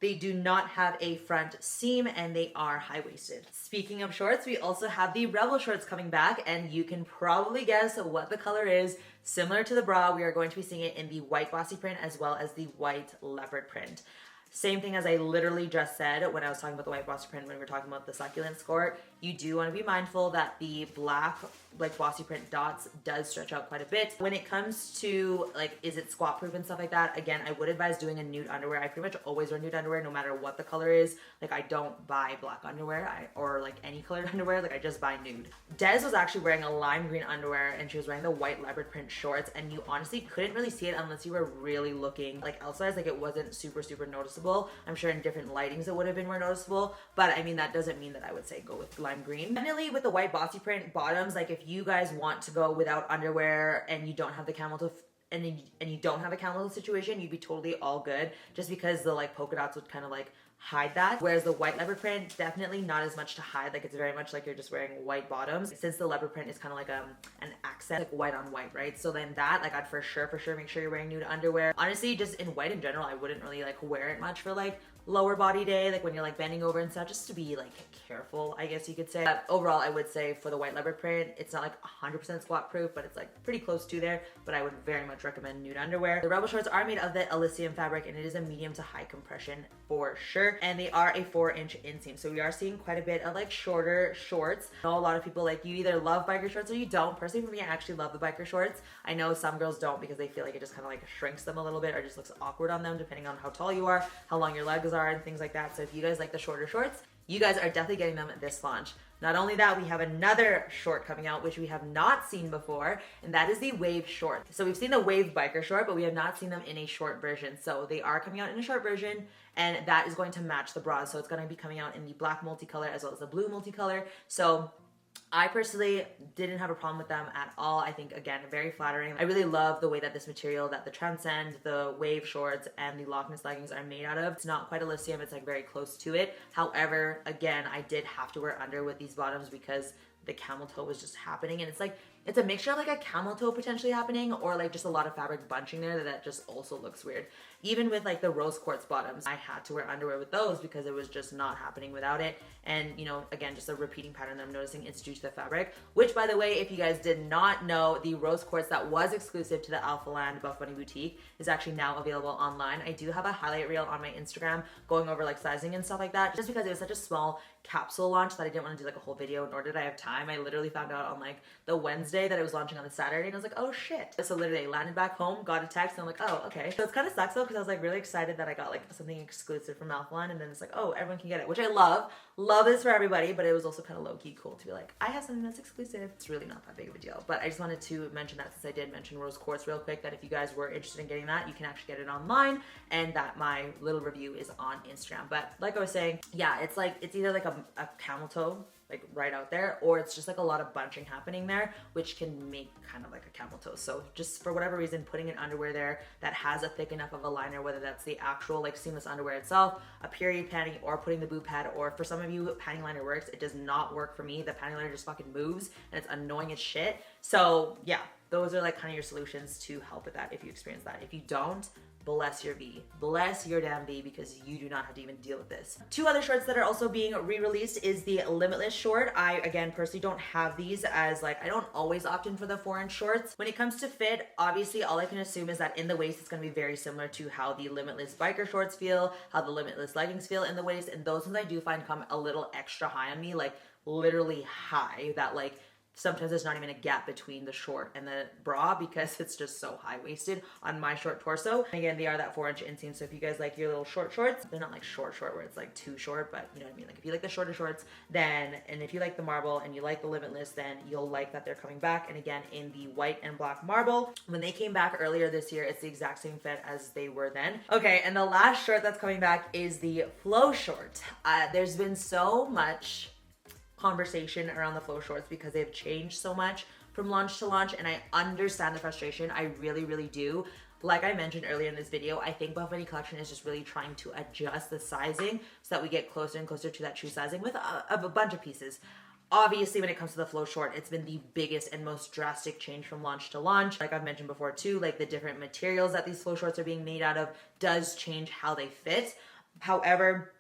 They do not have a front seam, and they are high-waisted. Speaking of shorts, we also have the Rebel shorts coming back, and you can probably guess what the color is. Similar to the bra, we are going to be seeing it in the white bossy print as well as the white leopard print. Same thing as I literally just said when I was talking about the white bossy print when we were talking about the Succulent Skort. You do want to be mindful that the black like bossy print dots does stretch out quite a bit. When it comes to like, is it squat proof and stuff like that, again, I would advise doing a nude underwear. I pretty much always wear nude underwear no matter what the color is. Like I don't buy black underwear or like any colored underwear, like I just buy nude. Des was actually wearing a lime green underwear and she was wearing the white leopard print shorts, and you honestly couldn't really see it unless you were really looking like outside. Like it wasn't super noticeable. I'm sure in different lightings it would have been more noticeable, but I mean that doesn't mean that I would say go with lime green. Definitely with the white bossy print bottoms, like if you guys want to go without underwear and you don't have the camel toe and you don't have a camel toe situation, you'd be totally all good, just because the like polka dots would kind of like hide that. Whereas the white leopard print, definitely not as much to hide. Like it's very much like you're just wearing white bottoms, since the leopard print is kind of like an accent, like white on white, right? So then that, like I'd for sure make sure you're wearing nude underwear. Honestly, just in white in general, I wouldn't really like wear it much for like lower body day, like when you're like bending over and stuff, just to be like careful, I guess you could say. But overall, I would say for the white leopard print, it's not like 100% squat proof, but it's like pretty close to there. But I would very much recommend nude underwear. The Rebel shorts are made of the Elysium fabric, and it is a medium to high compression for sure. And they are a 4-inch inseam. So we are seeing quite a bit of like shorter shorts. I know a lot of people like, you either love biker shorts or you don't. Personally for me, I actually love the biker shorts. I know some girls don't because they feel like it just kind of like shrinks them a little bit or just looks awkward on them depending on how tall you are, how long your legs are, and things like that. So if you guys like the shorter shorts, you guys are definitely getting them at this launch. Not only that, we have another short coming out, which we have not seen before, and that is the wave short. So we've seen the wave biker short, but we have not seen them in a short version. So they are coming out in a short version, and that is going to match the bra. So it's going to be coming out in the black multicolor as well as the blue multicolor. So I personally didn't have a problem with them at all. I think, again, very flattering. I really love the way that this material, that the Transcend, the Wave shorts, and the Lochness leggings are made out of. It's not quite Elysium, it's like very close to it. However, again, I did have to wear under with these bottoms because the camel toe was just happening, and it's like, it's a mixture of like a camel toe potentially happening or like just a lot of fabric bunching there that just also looks weird. Even with like the rose quartz bottoms, I had to wear underwear with those because it was just not happening without it. And you know, again, just a repeating pattern that I'm noticing, it's due to the fabric, which by the way, if you guys did not know, the rose quartz that was exclusive to the Laundh Buffbunny boutique is actually now available online. I do have a highlight reel on my Instagram going over like sizing and stuff like that, just because it was such a small capsule launch that I didn't want to do like a whole video, nor did I have time. I literally found out on like the Wednesday that it was launching on the Saturday, and I was like, oh shit. So literally I landed back home, got a text, and I'm like, oh, okay. So it's kind of sucks though, because I was like really excited that I got like something exclusive from Laundh, and then it's like, oh, everyone can get it, which I love. Love this for everybody, but it was also kind of low-key cool to be like, I have something that's exclusive. It's really not that big of a deal, but I just wanted to mention that since I did mention rose quartz real quick, that if you guys were interested in getting that, you can actually get it online, and that my little review is on Instagram. But like I was saying, yeah, it's like, it's either like a camel toe, like right out there, or it's just like a lot of bunching happening there, which can make kind of like a camel toe. So just for whatever reason, putting an underwear there that has a thick enough of a liner, whether that's the actual like seamless underwear itself, a period panty, or putting the boob pad, or for some of you, panty liner works. It does not work for me. The panty liner just fucking moves and it's annoying as shit. So yeah, those are like kind of your solutions to help with that if you experience that. If you don't, bless your V. Bless your damn V, because you do not have to even deal with this. Two other shorts that are also being re-released is the Limitless short. I, again, personally don't have these, as like, I don't always opt in for the 4-inch shorts. When it comes to fit, obviously all I can assume is that in the waist, it's gonna be very similar to how the Limitless biker shorts feel, how the Limitless leggings feel in the waist, and those ones I do find come a little extra high on me, like literally high, that like, sometimes there's not even a gap between the short and the bra because it's just so high-waisted on my short torso. And again, they are that 4-inch inseam, so if you guys like your little short shorts, they're not like short where it's like too short, but you know what I mean? Like if you like the shorter shorts, then, and if you like the marble and you like the Limitless, then you'll like that they're coming back. And again, in the white and black marble. When they came back earlier this year, it's the exact same fit as they were then. Okay, and the last short that's coming back is the flow short. There's been so much conversation around the flow shorts because they've changed so much from launch to launch, and I understand the frustration. I really, really do. Like I mentioned earlier in this video, I think Buffbunny collection is just really trying to adjust the sizing so that we get closer and closer to that true sizing with a bunch of pieces. Obviously, when it comes to the flow short, it's been the biggest and most drastic change from launch to launch. Like I've mentioned before too, like the different materials that these flow shorts are being made out of does change how they fit. However,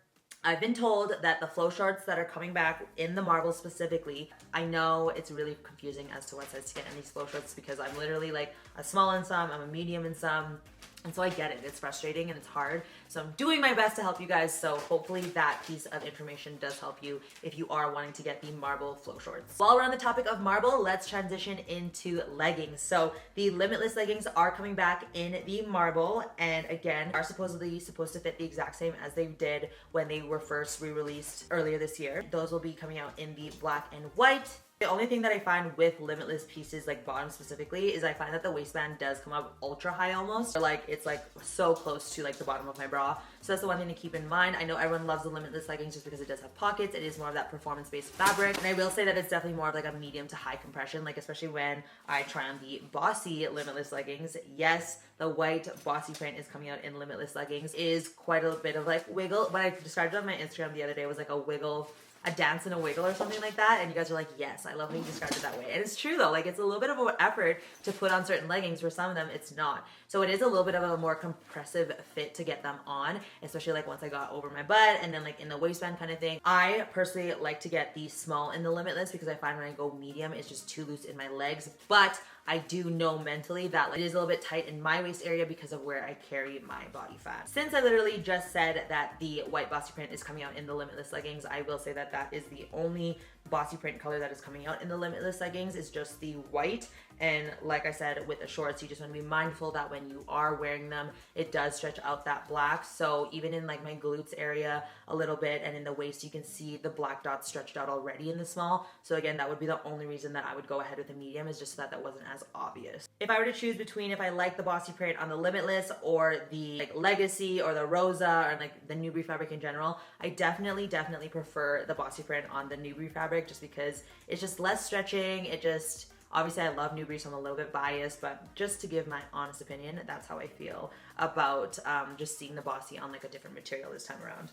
I've been told that the flow shorts that are coming back in the marble specifically, I know it's really confusing as to what size to get in these flow shorts because I'm literally like a small in some, I'm a medium in some, and so I get it. It's frustrating and it's hard. So I'm doing my best to help you guys. So hopefully that piece of information does help you if you are wanting to get the marble flow shorts. While we're on the topic of marble, let's transition into leggings. So the Limitless leggings are coming back in the marble, and again, are supposedly supposed to fit the exact same as they did when they were first re-released earlier this year. Those will be coming out in the black and white. The only thing that I find with Limitless pieces, like bottoms specifically, is I find that the waistband does come up ultra high almost. Or like it's like so close to like the bottom of my bra. So that's the one thing to keep in mind. I know everyone loves the Limitless leggings just because it does have pockets. It is more of that performance-based fabric. And I will say that it's definitely more of like a medium to high compression, like especially when I try on the bossy Limitless leggings. Yes, the white bossy print is coming out in Limitless leggings. It is quite a bit of like wiggle. When I described it on my Instagram the other day, it was like a wiggle, a dance and a wiggle or something like that, and you guys are like, yes, I love when you described it that way. And it's true though, like it's a little bit of an effort to put on certain leggings. For some of them it's not, so it is a little bit of a more compressive fit to get them on, especially like once I got over my butt and then like in the waistband kind of thing. I personally like to get the small in the Limitless because I find when I go medium it's just too loose in my legs, but I do know mentally that like, it is a little bit tight in my waist area because of where I carry my body fat. Since I literally just said that the white bossy print is coming out in the Limitless leggings, I will say that that is the only bossy print color that is coming out in the Limitless leggings, is just the white. And like I said, with the shorts, you just want to be mindful that when you are wearing them, it does stretch out that black. So even in like my glutes area a little bit and in the waist, you can see the black dots stretched out already in the small. So again, that would be the only reason that I would go ahead with a medium, is just so that that wasn't as obvious. If I were to choose between if I like the bossy print on the Limitless or the like Legacy or the Rosa or like the Newbury fabric in general, I definitely prefer the bossy print on the Newbury fabric, just because it's just less stretching. It just, obviously I love Newbury, so I'm a little bit biased, but just to give my honest opinion, that's how I feel about just seeing the bossy on like a different material this time around.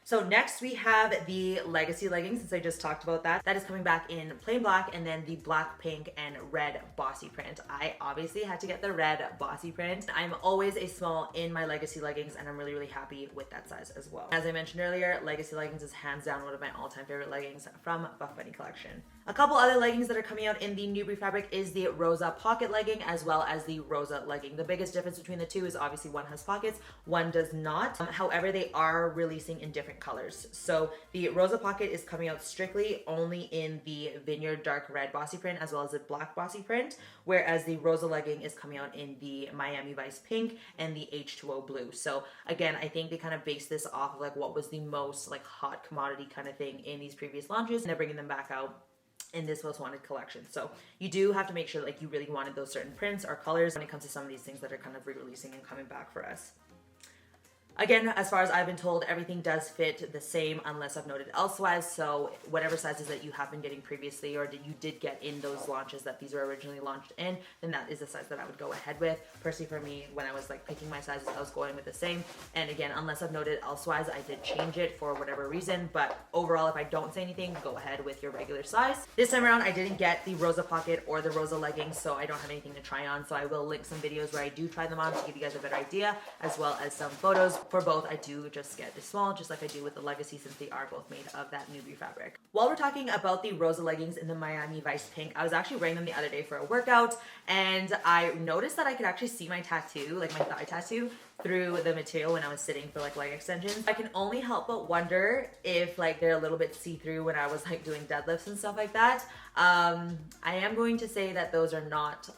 So next we have the Legacy leggings, since I just talked about that. That is coming back in plain black and then the black, pink, and red bossy print. I obviously had to get the red bossy print. I'm always a small in my Legacy leggings, and I'm really happy with that size as well. As I mentioned earlier, Legacy leggings is hands down one of my all-time favorite leggings from Buffbunny collection. A couple other leggings that are coming out in the Newbury fabric is the Rosa pocket legging as well as the Rosa legging. The biggest difference between the two is obviously one has pockets, one does not. However, they are releasing in different colors. So the Rosa pocket is coming out strictly only in the Vineyard dark red bossy print as well as the black bossy print, whereas the Rosa legging is coming out in the Miami Vice pink and the H2O blue. So again, I think they kind of based this off of like what was the most like hot commodity kind of thing in these previous launches, and they're bringing them back out in this most wanted collection. So you do have to make sure like you really wanted those certain prints or colors when it comes to some of these things that are kind of re-releasing and coming back for us. Again, as far as I've been told, everything does fit the same unless I've noted elsewise. So whatever sizes that you have been getting previously or that you did get in those launches that these were originally launched in, then that is the size that I would go ahead with. Personally for me, when I was like picking my sizes, I was going with the same. And again, unless I've noted elsewise, I did change it for whatever reason. But overall, if I don't say anything, go ahead with your regular size. This time around, I didn't get the Rosa pocket or the Rosa leggings, so I don't have anything to try on. So I will link some videos where I do try them on to give you guys a better idea, as well as some photos. For both, I do just get the small, just like I do with the Legacy, since they are both made of that Newbury fabric. While we're talking about the Rosa leggings in the Miami Vice pink, I was actually wearing them the other day for a workout, and I noticed that I could actually see my tattoo, like my thigh tattoo, through the material when I was sitting for like leg extensions. I can only help but wonder if like they're a little bit see-through when I was like doing deadlifts and stuff like that. I am going to say that those are not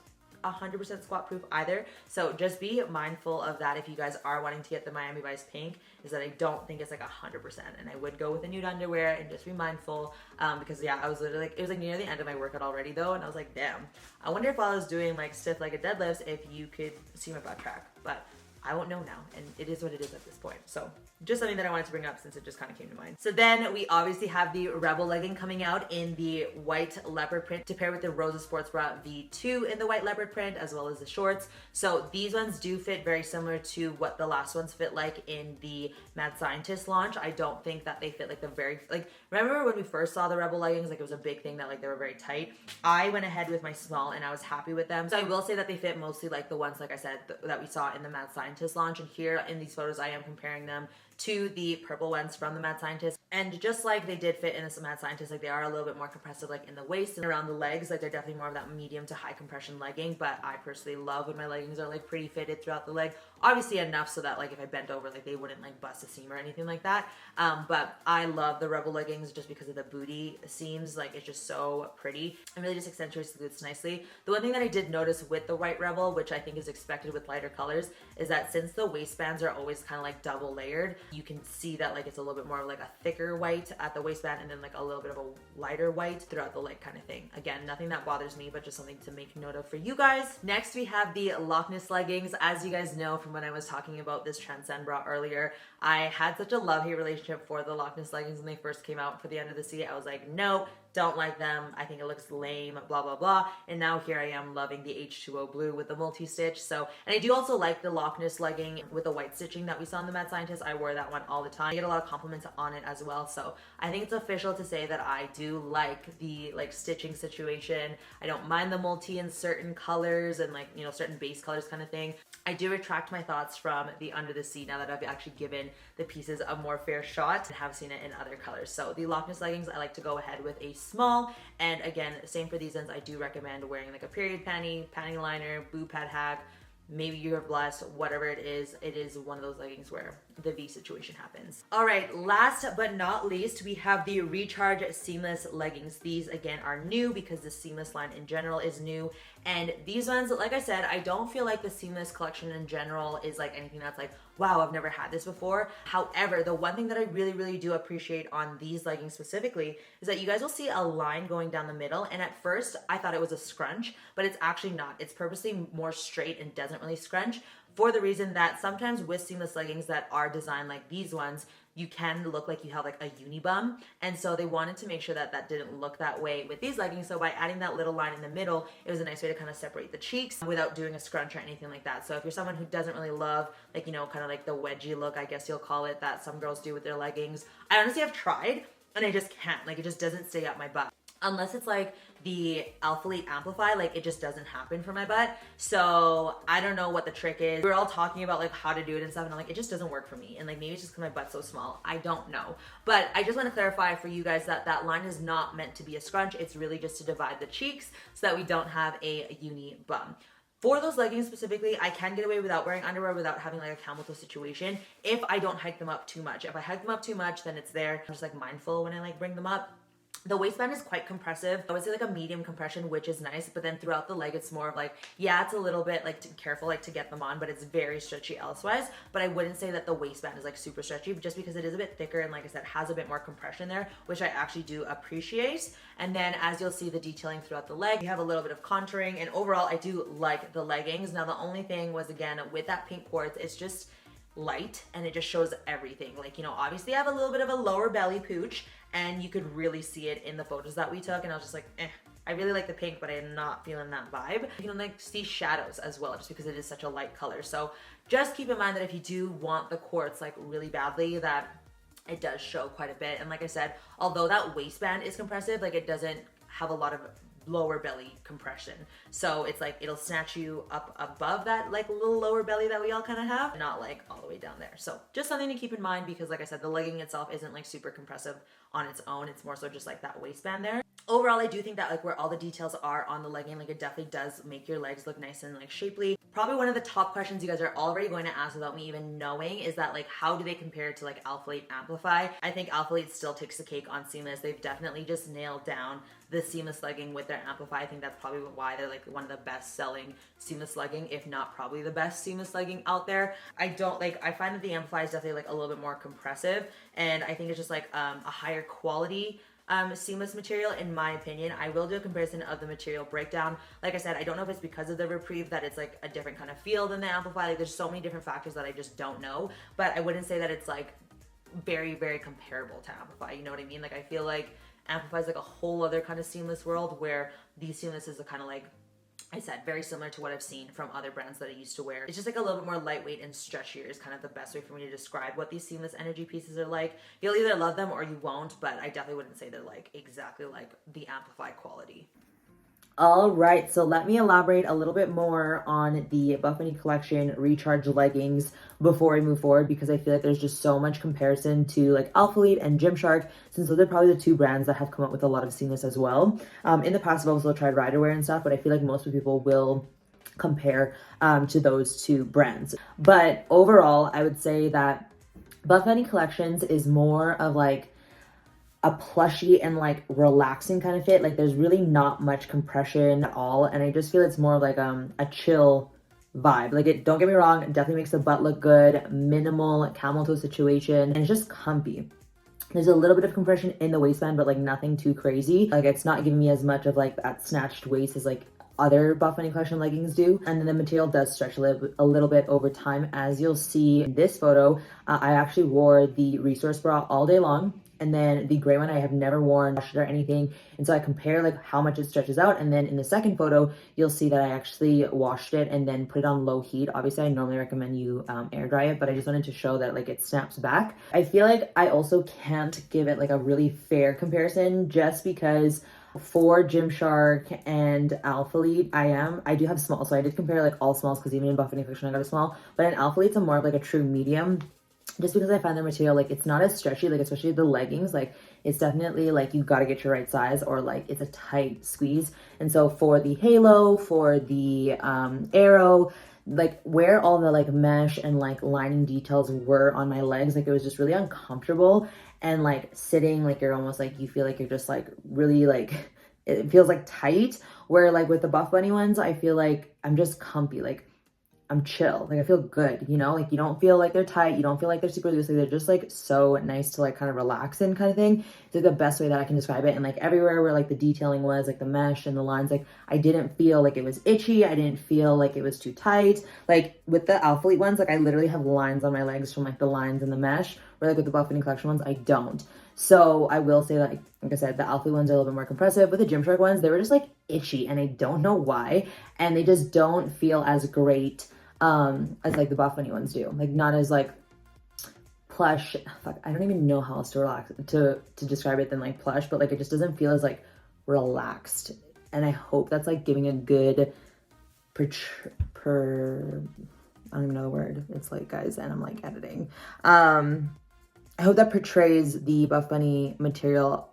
100% squat proof either, so just be mindful of that if you guys are wanting to get the Miami Vice pink, is that I don't think it's like 100%, and I would go with the nude underwear and just be mindful, because yeah, I was literally like, it was like near the end of my workout already though, and I was like, damn, I wonder if while I was doing like stiff legged deadlifts if you could see my butt crack, but I won't know now, and it is what it is at this point. So just something that I wanted to bring up since it just kind of came to mind. So then we obviously have the Rebel legging coming out in the white leopard print to pair with the Rosa Sports Bra V2 in the white leopard print, as well as the shorts. So these ones do fit very similar to what the last ones fit like in the Mad Scientist launch. I don't think that they fit like the very, like, remember when we first saw the Rebel leggings, like it was a big thing that like they were very tight. I went ahead with my small and I was happy with them. So I will say that they fit mostly like the ones, like I said, that we saw in the Mad Scientist launch. And here in these photos, I am comparing them to the purple ones from the Mad Scientist. And just like they did fit in this Mad Scientist, like they are a little bit more compressive like in the waist and around the legs. Like they're definitely more of that medium to high compression legging, but I personally love when my leggings are like pretty fitted throughout the leg. Obviously enough so that like if I bent over, like they wouldn't like bust a seam or anything like that. But I love the Rebel leggings just because of the booty seams. Like it's just so pretty and really just accentuates the glutes nicely. The one thing that I did notice with the white Rebel, which I think is expected with lighter colors, is that since the waistbands are always kind of like double layered, you can see that like it's a little bit more of like a thicker white at the waistband and then like a little bit of a lighter white throughout the leg kind of thing. Again, nothing that bothers me, but just something to make note of for you guys. Next, we have the Lochness leggings. As you guys know from when I was talking about this Transcend Bra earlier, I had such a love-hate relationship for the Lochness leggings when they first came out for the end of the sea. I was like, no, don't like them. I think it looks lame, blah, blah, blah. And now here I am loving the H2O blue with the multi-stitch. So, and I do also like the Lochness legging with the white stitching that we saw in the Mad Scientist. I wore that one all the time. I get a lot of compliments on it as well. So I think it's official to say that I do like the like stitching situation. I don't mind the multi in certain colors and like, you know, certain base colors kind of thing. I do retract my thoughts from the Under the Sea now that I've actually given the pieces a more fair shot and have seen it in other colors. So the Lochness leggings, I like to go ahead with a small, and again, same for these ones. I do recommend wearing like a period panty liner, boob pad hack. Maybe you're blessed, whatever it is one of those leggings where the V situation happens. All right, last but not least, we have the Recharge Seamless Leggings. These again are new because the seamless line in general is new. And these ones, like I said, I don't feel like the seamless collection in general is like anything that's like, wow, I've never had this before. However, the one thing that I really do appreciate on these leggings specifically is that you guys will see a line going down the middle. And at first I thought it was a scrunch, but it's actually not. It's purposely more straight and doesn't really scrunch, for the reason that sometimes with seamless leggings that are designed like these ones, you can look like you have like a uni bum. And so they wanted to make sure that that didn't look that way with these leggings. So by adding that little line in the middle, it was a nice way to kind of separate the cheeks without doing a scrunch or anything like that. So if you're someone who doesn't really love, like, you know, kind of like the wedgie look, I guess you'll call it, that some girls do with their leggings, I honestly have tried and I just can't. Like, it just doesn't stay up my butt. Unless it's like the Alphalete Amplify, like it just doesn't happen for my butt. So I don't know what the trick is. We were all talking about like how to do it and stuff, and I'm like, it just doesn't work for me. And like maybe it's just because my butt's so small. I don't know. But I just want to clarify for you guys that that line is not meant to be a scrunch. It's really just to divide the cheeks so that we don't have a uni bum. For those leggings specifically, I can get away without wearing underwear without having like a camel toe situation if I don't hike them up too much. If I hike them up too much, then it's there. I'm just like mindful when I like bring them up. The waistband is quite compressive. I would say like a medium compression, which is nice, but then throughout the leg, it's more of like, yeah, it's a little bit like careful like to get them on, but it's very stretchy elsewise. But I wouldn't say that the waistband is like super stretchy, just because it is a bit thicker and like I said, has a bit more compression there, which I actually do appreciate. And then as you'll see the detailing throughout the leg, you have a little bit of contouring, and overall I do like the leggings. Now the only thing was, again, with that pink quartz, it's just light and it just shows everything. Like, you know, obviously I have a little bit of a lower belly pooch, and you could really see it in the photos that we took, and I was just like, I really like the pink, but I'm not feeling that vibe. You can like see shadows as well, just because it is such a light color. So just keep in mind that if you do want the quartz like really badly, that it does show quite a bit. And like I said, although that waistband is compressive, like it doesn't have a lot of lower belly compression. So it's like it'll snatch you up above that like little lower belly that we all kind of have, not like all the way down there. So just something to keep in mind, because like I said, the legging itself isn't like super compressive on its own. It's more so just like that waistband there. Overall, I do think that like where all the details are on the legging, like it definitely does make your legs look nice and like shapely. Probably one of the top questions you guys are already going to ask without me even knowing is that like, how do they compare to like Alphalete Amplify? I think Alphalete still takes the cake on seamless. They've definitely just nailed down the seamless legging with their Amplify. I think that's probably why they're like one of the best selling seamless legging, if not probably the best seamless legging out there. I find that the Amplify is definitely like a little bit more compressive, and I think it's just like a higher quality seamless material, in my opinion. I will do a comparison of the material breakdown. Like I said, I don't know if it's because of the Reprieve that it's like a different kind of feel than the Amplify. Like there's so many different factors that I just don't know, but I wouldn't say that it's like very comparable to Amplify. You know what I mean? Like I feel like Amplify is like a whole other kind of seamless world, where these seamlesses are kind of like, I said, very similar to what I've seen from other brands that I used to wear. It's just like a little bit more lightweight and stretchier is kind of the best way for me to describe what these seamless energy pieces are like. You'll either love them or you won't, but I definitely wouldn't say they're like exactly like the Amplify quality. All right, so let me elaborate a little bit more on the Buffbunny collection Recharge leggings before we move forward, because I feel like there's just so much comparison to like Alphalete and Gymshark, since those are probably the two brands that have come up with a lot of seamless as well. In the past, I've also tried Riderwear and stuff, but I feel like most people will compare to those two brands. But overall, I would say that Buffbunny collections is more of like a plushy and like relaxing kind of fit. Like there's really not much compression at all, and I just feel it's more of like a chill vibe. Like it, don't get me wrong, it definitely makes the butt look good, minimal camel toe situation, and it's just comfy. There's a little bit of compression in the waistband, but like nothing too crazy. Like it's not giving me as much of like that snatched waist as like other Buffbunny collection leggings do. And then the material does stretch a little bit over time. As you'll see in this photo, I actually wore the Resource Bra all day long. And then the gray one I have never worn, washed it or anything. And so I compare like how much it stretches out. And then in the second photo, you'll see that I actually washed it and then put it on low heat. Obviously, I normally recommend you air dry it, but I just wanted to show that like it snaps back. I feel like I also can't give it like a really fair comparison, just because for Gymshark and Alphalete, I do have small. So I did compare like all smalls, because even in Buffbunny collection I got a small. But in Alphalete's I'm more of like a true medium, just because I find their material, like it's not as stretchy, like especially the leggings, like it's definitely like you got to get your right size, or like it's a tight squeeze. And so for the halo, for the arrow, like where all the like mesh and like lining details were on my legs, like it was just really uncomfortable, and like sitting, like you're almost like, you feel like you're just like really like, it feels like tight, where like with the Buffbunny ones, I feel like I'm just comfy, like I'm chill, like I feel good, you know, like you don't feel like they're tight, you don't feel like they're super loose, like they're just like so nice to like kind of relax in, kind of thing. It's like the best way that I can describe it. And like everywhere where like the detailing was, like the mesh and the lines, like I didn't feel like it was itchy, I didn't feel like it was too tight. Like with the Alphalete ones, like I literally have lines on my legs from like the lines and the mesh, where like with the Buffbunny collection ones, I don't. So I will say that, like I said, the Alphalete ones are a little bit more compressive. With the Gymshark ones, they were just like itchy, and I don't know why, and they just don't feel as great as like the Buffbunny ones do. Like not as like plush. Fuck, I don't even know how else to relax to describe it than like plush, but like it just doesn't feel as like relaxed. And I hope that's like giving a good I don't even know the word. It's like, guys, and I'm like editing. I hope that portrays the Buffbunny material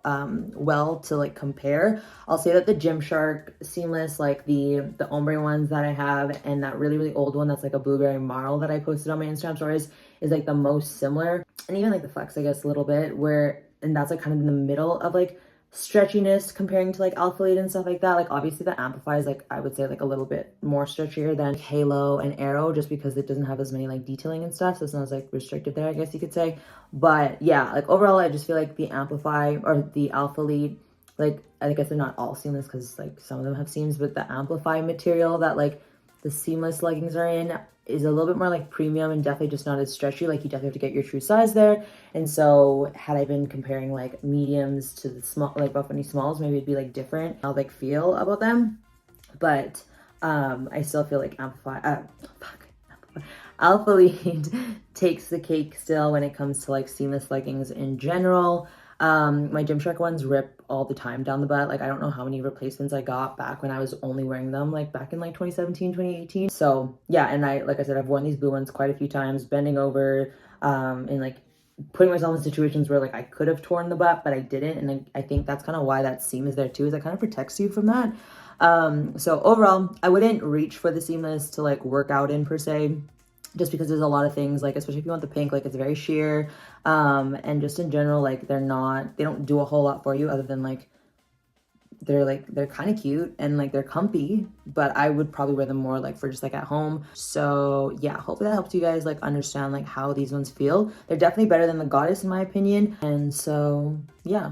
well to like compare. I'll say that the Gymshark seamless, like the ombre ones that I have, and that really old one that's like a blueberry marl that I posted on my Instagram stories, is like the most similar. And even like the flex, I guess, a little bit, where, and that's like kind of in the middle of like stretchiness comparing to like Alphalete and stuff like that. Like obviously the Amplify is like, I would say like a little bit more stretchier than Halo and Arrow, just because it doesn't have as many like detailing and stuff, so it's not as like restricted there, I guess you could say. But yeah, like overall I just feel like the Amplify or the Alphalete, like I guess they're not all seamless because like some of them have seams, but the Amplify material that like the seamless leggings are in is a little bit more like premium, and definitely just not as stretchy. Like you definitely have to get your true size there. And so had I been comparing like mediums to the small, like Buffbunny smalls, maybe it'd be like different how like feel about them. But I still feel like Alphalete takes the cake still when it comes to like seamless leggings in general. My Gymshark ones rip all the time down the butt. Like I don't know how many replacements I got back when I was only wearing them, like back in like 2017, 2018. So yeah, and like I said, I've worn these blue ones quite a few times, bending over, and like putting myself in situations where like I could have torn the butt, but I didn't. And I think that's kind of why that seam is there too, is it kind of protects you from that. So overall, I wouldn't reach for the seamless to like work out in per se, just because there's a lot of things, like especially if you want the pink, like it's very sheer, and just in general, like they don't do a whole lot for you other than like they're kind of cute and like they're comfy, but I would probably wear them more like for just like at home. So yeah, hopefully that helps you guys like understand like how these ones feel. They're definitely better than the Goddess in my opinion. And so yeah,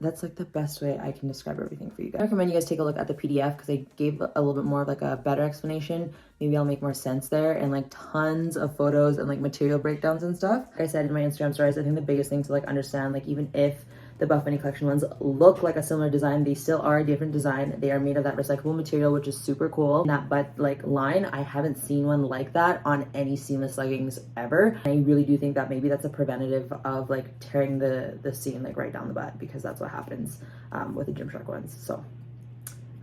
that's like the best way I can describe everything for you guys. I recommend you guys take a look at the PDF because I gave a little bit more of like a better explanation. Maybe I'll make more sense there, and like tons of photos and like material breakdowns and stuff. Like I said in my Instagram stories, I think the biggest thing to like understand, like even if the Buffbunny collection ones look like a similar design, they still are a different design. They are made of that recyclable material, which is super cool. And that butt like line, I haven't seen one like that on any seamless leggings ever. I really do think that maybe that's a preventative of like tearing the seam like right down the butt, because that's what happens with the Gymshark ones. So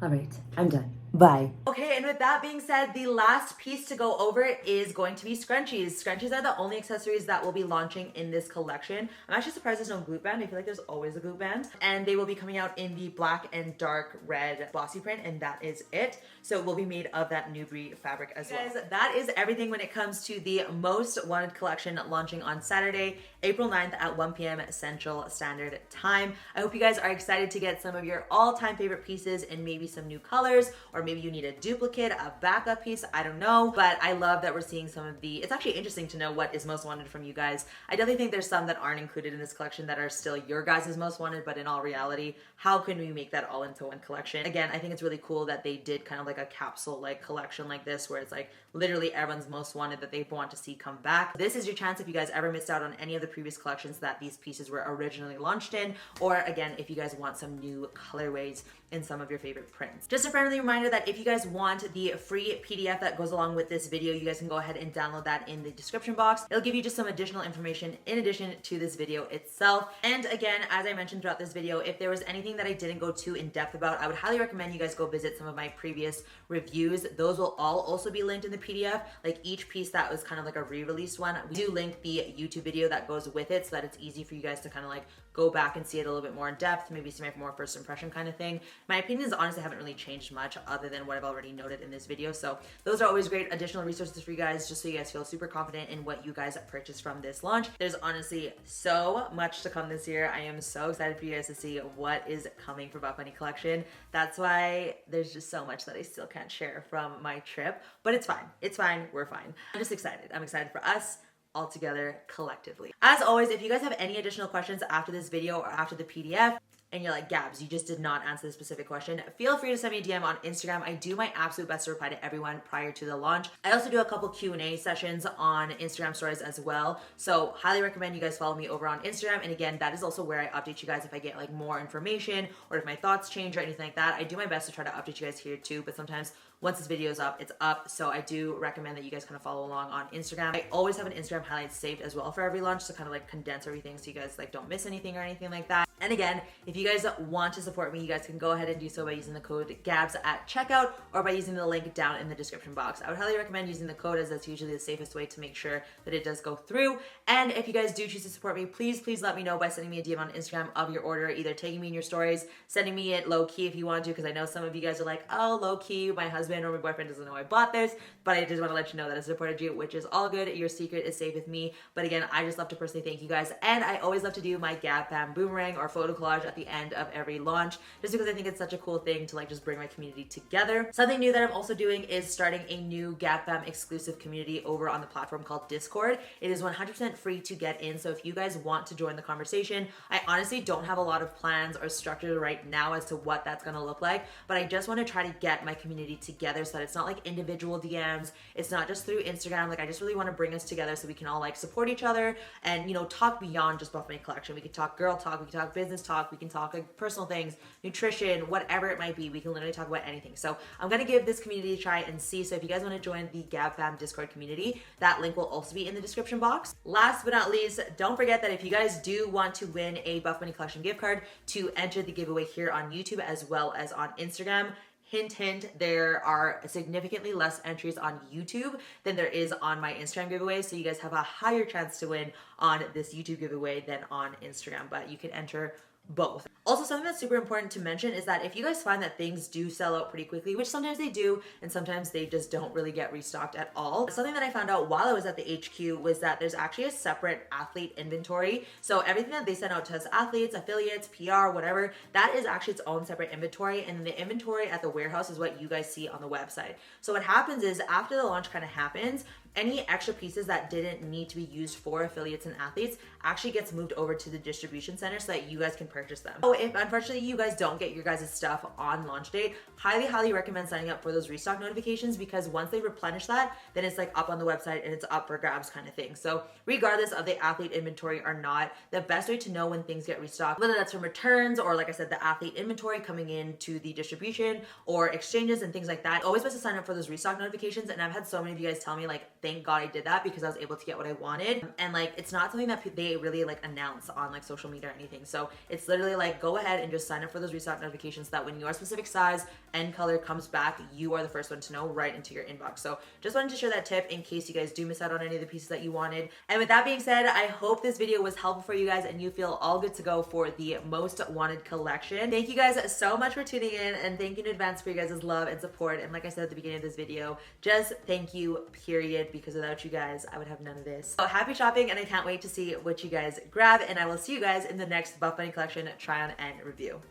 all right, I'm done. Bye. Okay, and with that being said, the last piece to go over is going to be scrunchies. Scrunchies are the only accessories that will be launching in this collection. I'm actually surprised there's no glute band. I feel like there's always a glute band. And they will be coming out in the black and dark red glossy print, and that is it. So it will be made of that Nubri fabric as well. Guys, that is everything when it comes to the Most Wanted collection launching on Saturday, April 9th at 1 p.m. Central Standard Time. I hope you guys are excited to get some of your all-time favorite pieces and maybe some new colors, or maybe you need a duplicate, a backup piece, I don't know. But I love that we're seeing some of the, it's actually interesting to know what is most wanted from you guys. I definitely think there's some that aren't included in this collection that are still your guys' most wanted, but in all reality, how can we make that all into one collection? Again, I think it's really cool that they did kind of like a capsule like collection like this, where it's like literally everyone's most wanted that they want to see come back. This is your chance if you guys ever missed out on any of the previous collections that these pieces were originally launched in, or again, if you guys want some new colorways in some of your favorite prints. Just a friendly reminder that if you guys want the free PDF that goes along with this video, you guys can go ahead and download that in the description box. It'll give you just some additional information in addition to this video itself. And again, as I mentioned throughout this video, if there was anything that I didn't go too in depth about, I would highly recommend you guys go visit some of my previous reviews. Those will all also be linked in the PDF. Like each piece that was kind of like a re-released one, we do link the YouTube video that goes videos with it so that it's easy for you guys to kind of like go back and see it a little bit more in depth, maybe see my more first impression kind of thing. My opinions honestly haven't really changed much other than what I've already noted in this video. So those are always great additional resources for you guys, just so you guys feel super confident in what you guys purchase from this launch. There's honestly so much to come this year. I am so excited for you guys to see what is coming for Buffbunny collection. That's why there's just so much that I still can't share from my trip, but it's fine. It's fine. We're fine. I'm just excited. I'm excited for us all together collectively. As always, if you guys have any additional questions after this video or after the PDF, and you're like, Gabs, you just did not answer this specific question, feel free to send me a DM on Instagram. I do my absolute best to reply to everyone prior to the launch. I also do a couple Q&A sessions on Instagram stories as well. So highly recommend you guys follow me over on Instagram. And again, that is also where I update you guys if I get like more information or if my thoughts change or anything like that. I do my best to try to update you guys here too, but sometimes once this video is up, it's up. So I do recommend that you guys kind of follow along on Instagram. I always have an Instagram highlights saved as well for every launch to kind of like condense everything so you guys like don't miss anything or anything like that. And again, if you guys want to support me, you guys can go ahead and do so by using the code GABS at checkout or by using the link down in the description box. I would highly recommend using the code as that's usually the safest way to make sure that it does go through. And if you guys do choose to support me, please let me know by sending me a DM on Instagram of your order, either tagging me in your stories, sending me it low key if you want to, because I know some of you guys are like, oh, low key, my husband or my boyfriend doesn't know I bought this, but I just want to let you know that I supported you, which is all good. Your secret is safe with me. But again, I just love to personally thank you guys. And I always love to do my Gab Bam boomerang or photo collage at the end of every launch, just because I think it's such a cool thing to like just bring my community together. Something new that I'm also doing is starting a new Gab Bam exclusive community over on the platform called Discord. It is 100% free to get in. So if you guys want to join the conversation, I honestly don't have a lot of plans or structure right now as to what that's going to look like, but I just want to try to get my community together so that it's not like individual DMs. It's not just through Instagram. Like I just really want to bring us together so we can all like support each other and, you know, talk beyond just Buffbunny collection. We can talk girl talk, we can talk business talk, we can talk like personal things, nutrition, whatever it might be. We can literally talk about anything. So I'm going to give this community a try and see. So if you guys want to join the Gab Fam Discord community, that link will also be in the description box. Last but not least, don't forget that if you guys do want to win a Buffbunny collection gift card, to enter the giveaway here on YouTube as well as on Instagram. Hint, hint, there are significantly less entries on YouTube than there is on my Instagram giveaway. So you guys have a higher chance to win on this YouTube giveaway than on Instagram, but you can enter both. Also, something that's super important to mention is that if you guys find that things do sell out pretty quickly, which sometimes they do, and sometimes they just don't really get restocked at all. Something that I found out while I was at the HQ was that there's actually a separate athlete inventory. So everything that they send out to us athletes, affiliates, PR, whatever, that is actually its own separate inventory. And the inventory at the warehouse is what you guys see on the website. So what happens is after the launch kind of happens, any extra pieces that didn't need to be used for affiliates and athletes actually gets moved over to the distribution center so that you guys can purchase them. So if unfortunately you guys don't get your guys' stuff on launch date, highly recommend signing up for those restock notifications, because once they replenish that, then it's like up on the website and it's up for grabs kind of thing. So regardless of the athlete inventory or not, the best way to know when things get restocked, whether that's from returns or like I said, the athlete inventory coming into the distribution or exchanges and things like that, always best to sign up for those restock notifications. And I've had so many of you guys tell me like, thank God I did that, because I was able to get what I wanted. And like, it's not something that they really like announce on like social media or anything. So it's literally like, go ahead and just sign up for those restock notifications so that when your specific size and color comes back, you are the first one to know right into your inbox. So just wanted to share that tip in case you guys do miss out on any of the pieces that you wanted. And with that being said, I hope this video was helpful for you guys and you feel all good to go for the most wanted collection. Thank you guys so much for tuning in, and thank you in advance for your guys' love and support. And like I said at the beginning of this video, just thank you, period, because without you guys, I would have none of this. So happy shopping, and I can't wait to see what you guys grab, and I will see you guys in the next Buffbunny collection try on and review.